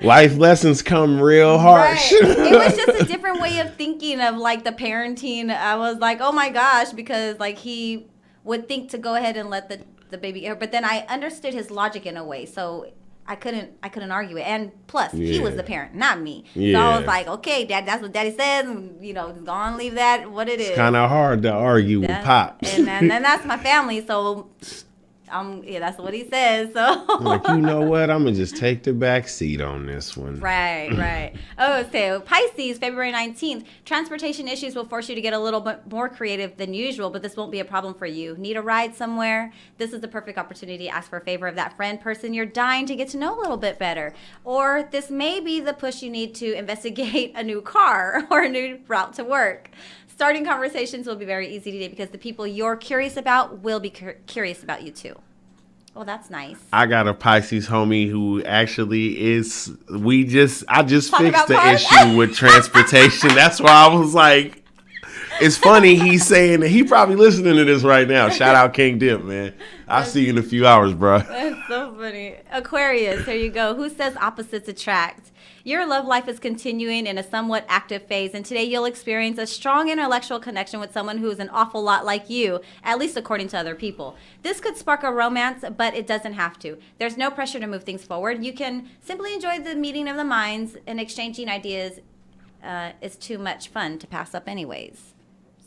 Life lessons come real harsh. Right. It was just a different way of thinking of like the parenting. I was like, oh my gosh, because like he would think to go ahead and let the baby, but then I understood his logic in a way. So I couldn't argue it. And plus, he was the parent, not me. Yeah. So I was like, okay, Dad, that's what Daddy says. And, you know, go on, leave that what it is. It's kind of hard to argue with Pops. And then that's my family, so that's what he says. So like, you know what? I'm going to just take the back seat on this one. Right. Oh, so Pisces, February 19th. Transportation issues will force you to get a little bit more creative than usual, but this won't be a problem for you. Need a ride somewhere? This is the perfect opportunity to ask for a favor of that friend, person you're dying to get to know a little bit better. Or this may be the push you need to investigate a new car or a new route to work. Starting conversations will be very easy today because the people you're curious about will be curious about you too. Well, that's nice. I got a Pisces homie who actually is. I just Talking fixed about the cars? issue with transportation. That's why I was like, it's funny. He's saying that he probably listening to this right now. Shout out King Dip, man. I'll see you in a few hours, bro. That's so funny. Aquarius, here you go. Who says opposites attract? Your love life is continuing in a somewhat active phase, and today you'll experience a strong intellectual connection with someone who is an awful lot like you, at least according to other people. This could spark a romance, but it doesn't have to. There's no pressure to move things forward. You can simply enjoy the meeting of the minds, and exchanging ideas is too much fun to pass up anyways.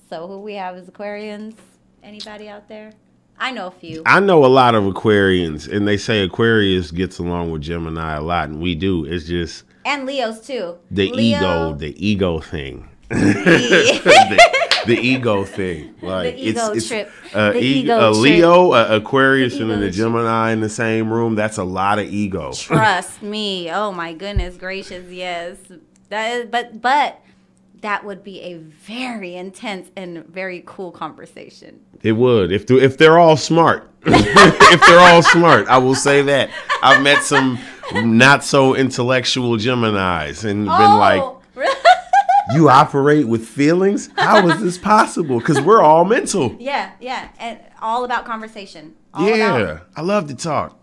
So who we have is Aquarians? Anybody out there? I know a few. I know a lot of Aquarians, and they say Aquarius gets along with Gemini a lot, and we do. It's just And Leos too. the Leo. ego thing. the ego thing. Like The ego trip. A The ego Leo, a Aquarius, and then ego a Gemini in the same room. That's a lot of ego. Trust me. Oh my goodness gracious, yes. That is, but that would be a very intense and very cool conversation. It would if they're all smart. If they're all smart, I will say that. I've met some not so intellectual Geminis and been like, you operate with feelings? How is this possible? Because we're all mental. Yeah, and all about conversation. I love to talk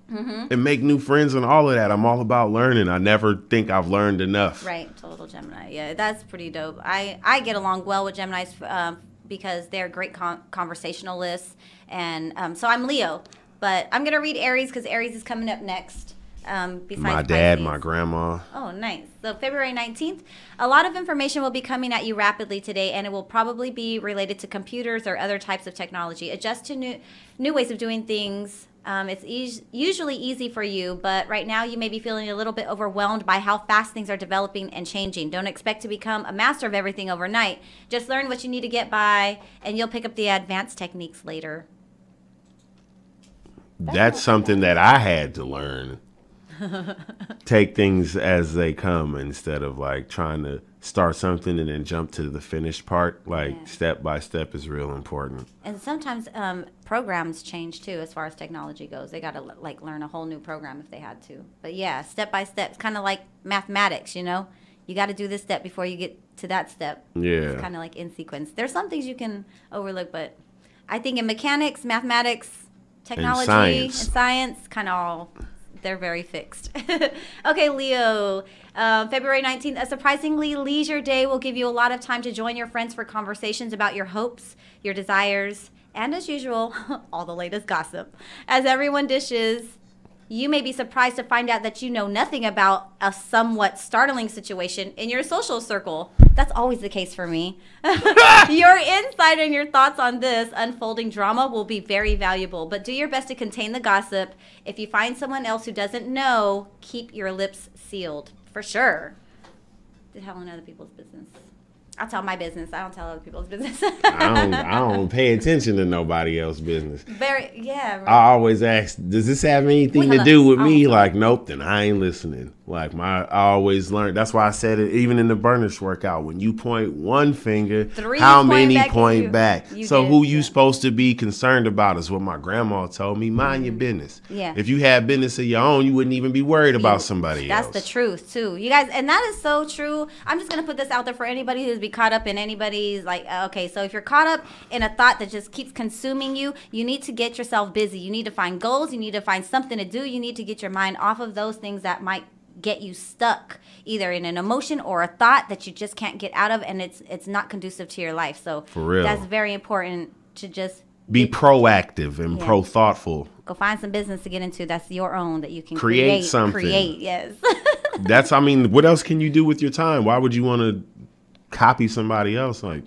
and make new friends and all of that. I'm all about learning. I never think I've learned enough. Right, total Gemini. Yeah, that's pretty dope. I get along well with Geminis because they're great conversationalists. And so I'm Leo. But I'm going to read Aries because Aries is coming up next. Besides My dad, Pisces. my grandma. Oh, nice. So February 19th, a lot of information will be coming at you rapidly today, and it will probably be related to computers or other types of technology. Adjust to new ways of doing things. It's usually easy for you, but right now you may be feeling a little bit overwhelmed by how fast things are developing and changing. Don't expect to become a master of everything overnight. Just learn what you need to get by, and you'll pick up the advanced techniques later. That's something that I had to learn. Take things as they come instead of like trying to start something and then jump to the finished part. Like step by step is real important. And sometimes programs change too as far as technology goes. They got to like learn a whole new program if they had to. But yeah, step by step. It's kind of like mathematics, you know? You got to do this step before you get to that step. Yeah. It's kind of like in sequence. There's some things you can overlook, but I think in mechanics, mathematics, technology, and science kind of all... They're very fixed. Okay, Leo. February 19th, a surprisingly leisure day will give you a lot of time to join your friends for conversations about your hopes, your desires, and as usual, all the latest gossip. As everyone dishes, you may be surprised to find out that you know nothing about a somewhat startling situation in your social circle. That's always the case for me. Your insight and your thoughts on this unfolding drama will be very valuable, but do your best to contain the gossip. If you find someone else who doesn't know, keep your lips sealed. For sure. To tell in other people's business. I'll tell my business. I don't tell other people's business. I don't pay attention to nobody else's business. Yeah. Right. I always ask, does this have anything to do with me? Like, nope, then I ain't listening. Like I always learn. That's why I said it even in the Burnish workout. When you point one finger, how many point back? So who you supposed to be concerned about is what my grandma told me. Mind your business. Yeah. If you had business of your own, you wouldn't even be worried about somebody else. That's the truth too. You guys, and that is so true. I'm just going to put this out there for anybody who's be caught up in anybody's like, okay, so if you're caught up in a thought that just keeps consuming you, you need to get yourself busy. You need to find goals. You need to find something to do. You need to get your mind off of those things that might get you stuck either in an emotion or a thought that you just can't get out of, and it's not conducive to your life. So for real, that's very important to just be proactive and pro-thoughtful. Go find some business to get into that's your own, that you can create something. Yes. That's, I mean, what else can you do with your time? Why would you want to copy somebody else? Like,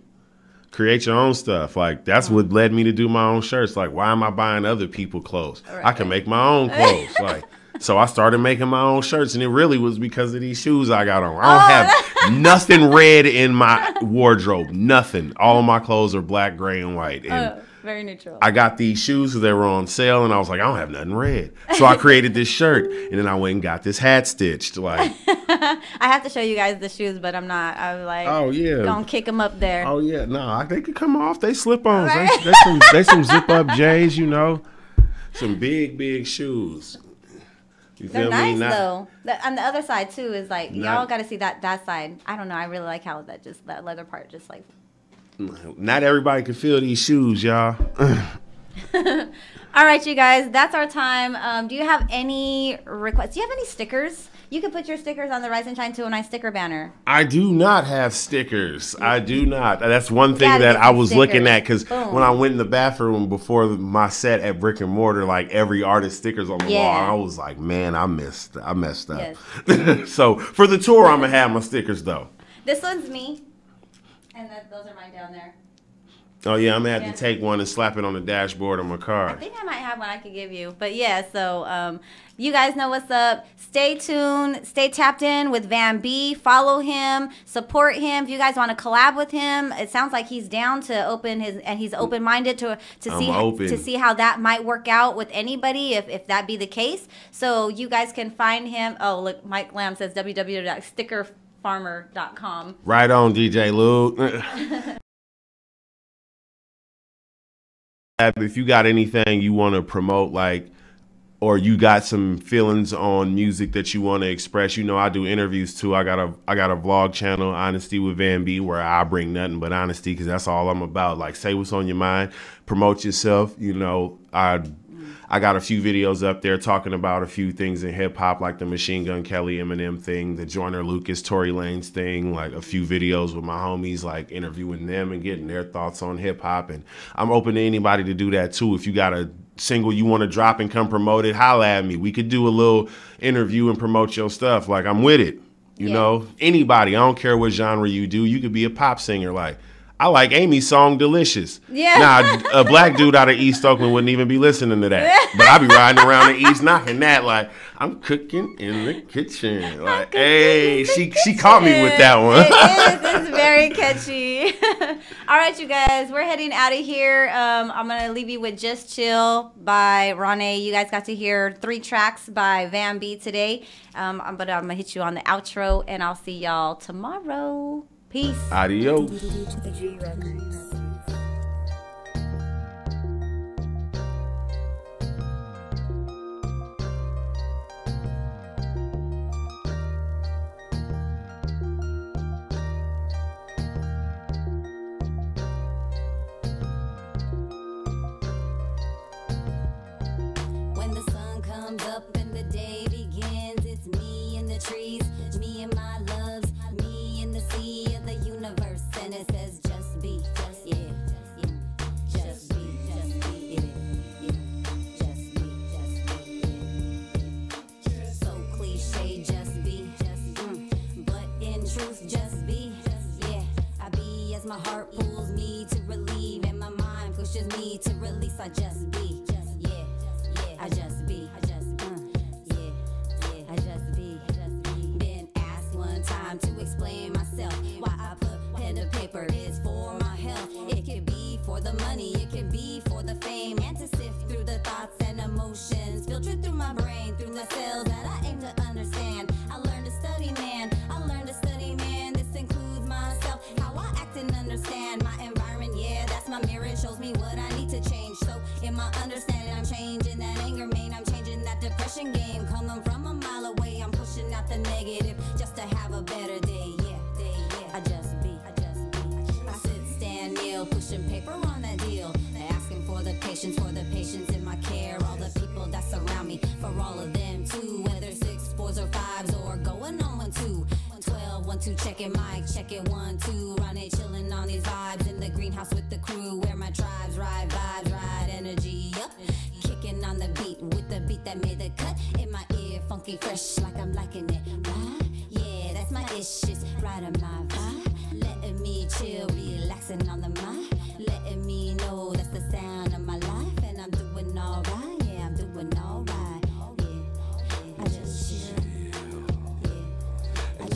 create your own stuff. Like, that's what led me to do my own shirts. Like, why am I buying other people's clothes? Right. I can make my own clothes. Like, so I started making my own shirts, and it really was because of these shoes I got on. I don't have nothing red in my wardrobe. Nothing. All of my clothes are black, gray, and white. And very neutral. I got these shoes because they were on sale, and I was like, I don't have nothing red. So I created this shirt, and then I went and got this hat stitched. Like, I have to show you guys the shoes, but I'm not. I was like, oh yeah, gonna kick them up there. Oh yeah, no, they could come off. They slip-ons. Right. They some zip-up J's, you know. Some big shoes. You They're feel nice me? though. On the other side too is like y'all Not- got to see that side. I don't know. I really like how that leather part just like. Not everybody can feel these shoes, y'all. All right, you guys, that's our time. Do you have any requests? Do you have any stickers? You can put your stickers on the Rise and Shine 209 sticker banner. I do not have stickers. I do not. That's one thing Gotta that get I some was stickers. looking at because Boom. when I went in the bathroom before my set at Brick and Mortar, like every artist stickers on the wall, I was like, man, I messed up. Yes. So for the tour, I'm gonna have my stickers though. This one's me, and those are mine down there. Oh yeah, I'm gonna have to take one and slap it on the dashboard of my car. I think I might have one I could give you. But yeah, so you guys know what's up. Stay tuned. Stay tapped in with Van B. Follow him. Support him. If you guys want to collab with him, it sounds like he's down to open his, and he's open-minded to see how that might work out with anybody if that be the case. So you guys can find him. Oh, look, Mike Lamb says www.stickerfarmer.com. Right on, DJ Luke. If you got anything you want to promote, or you got some feelings on music that you want to express, I do interviews too. I got a vlog channel, Honesty with Van B, where I bring nothing but honesty because that's all I'm about. Like, say what's on your mind, promote yourself. I got a few videos up there talking about a few things in hip hop, like the Machine Gun Kelly Eminem thing, the Joyner Lucas Tory Lanez thing, like a few videos with my homies, like interviewing them and getting their thoughts on hip hop. And I'm open to anybody to do that too. If you got a single you want to drop and come promote it, holla at me. We could do a little interview and promote your stuff. Like, I'm with it. You know, anybody. I don't care what genre you do. You could be a pop singer. Like, I like Amy's song Delicious. Yeah. Now, a black dude out of East Oakland wouldn't even be listening to that. But I be riding around the East knocking that like, I'm cooking in the kitchen. Like, hey, she caught me with that one. It is. It's very catchy. All right, you guys, we're heading out of here. I'm going to leave you with Just Chill by RawNe. You guys got to hear 3 tracks by Van B today. But I'm going to hit you on the outro, and I'll see y'all tomorrow. Peace. Adios. When the sun comes up and the day begins, it's me in the trees, me and my loves, me in the sea of the universe, and it says just be, just be, just be, so cliche, just be, but in truth, just be, I be as my heart pulls me to relieve, and my mind pushes me to release. I just be. I just be, I just be. Been asked one time to explain myself. Why I put pen to paper is for my health. It could be for the money, it could be for the fame, and to sift through the thoughts and emotions filtered through my brain, through the cells that I aim to understand. I learned to study, man. This includes myself, how I act and understand my environment. Yeah, that's my mirror. It shows me what I need to change. So in my understanding, I'm changing that anger, man. I'm changing that depression game. Coming from a mile away, I'm pushing out the negative just to have a better day. Yeah. I just be. I sit, stand, kneel, pushing paper on that deal. Asking for the patience in my care. All the people that surround me, for all of them too. Whether 6, 4s or 5s or going on 1, 2. 12, 1, 2, check it, mic, check it, 1, 2. RawNe chilling on these vibes in the greenhouse with the crew. Where my tribes ride vibes, ride energy up. Kicking on the beat with the beat that made the cut. In my ear, funky, fresh, like I'm liking it. Right? Yeah, that's my ish, it's right on my vibe. Letting me chill, relaxing on the mind. Letting me know that's the sound of my life. And I'm doing alright, yeah, I'm doing alright. I just chill. I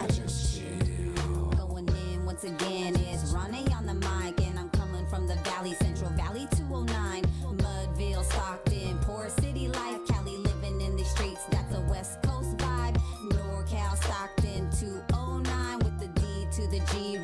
just chill. Going in once again is RawNe on the mic, and I'm coming from the Valley, Central Valley 209, Mudville, Stockton, poor city life, Cali, living in the streets. That's a West Coast vibe. NorCal, Stockton 209 with the D to the G.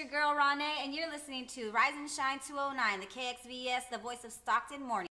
your girl RawNe, and you're listening to Rise and Shine 209, the KXVS, the voice of Stockton Morning.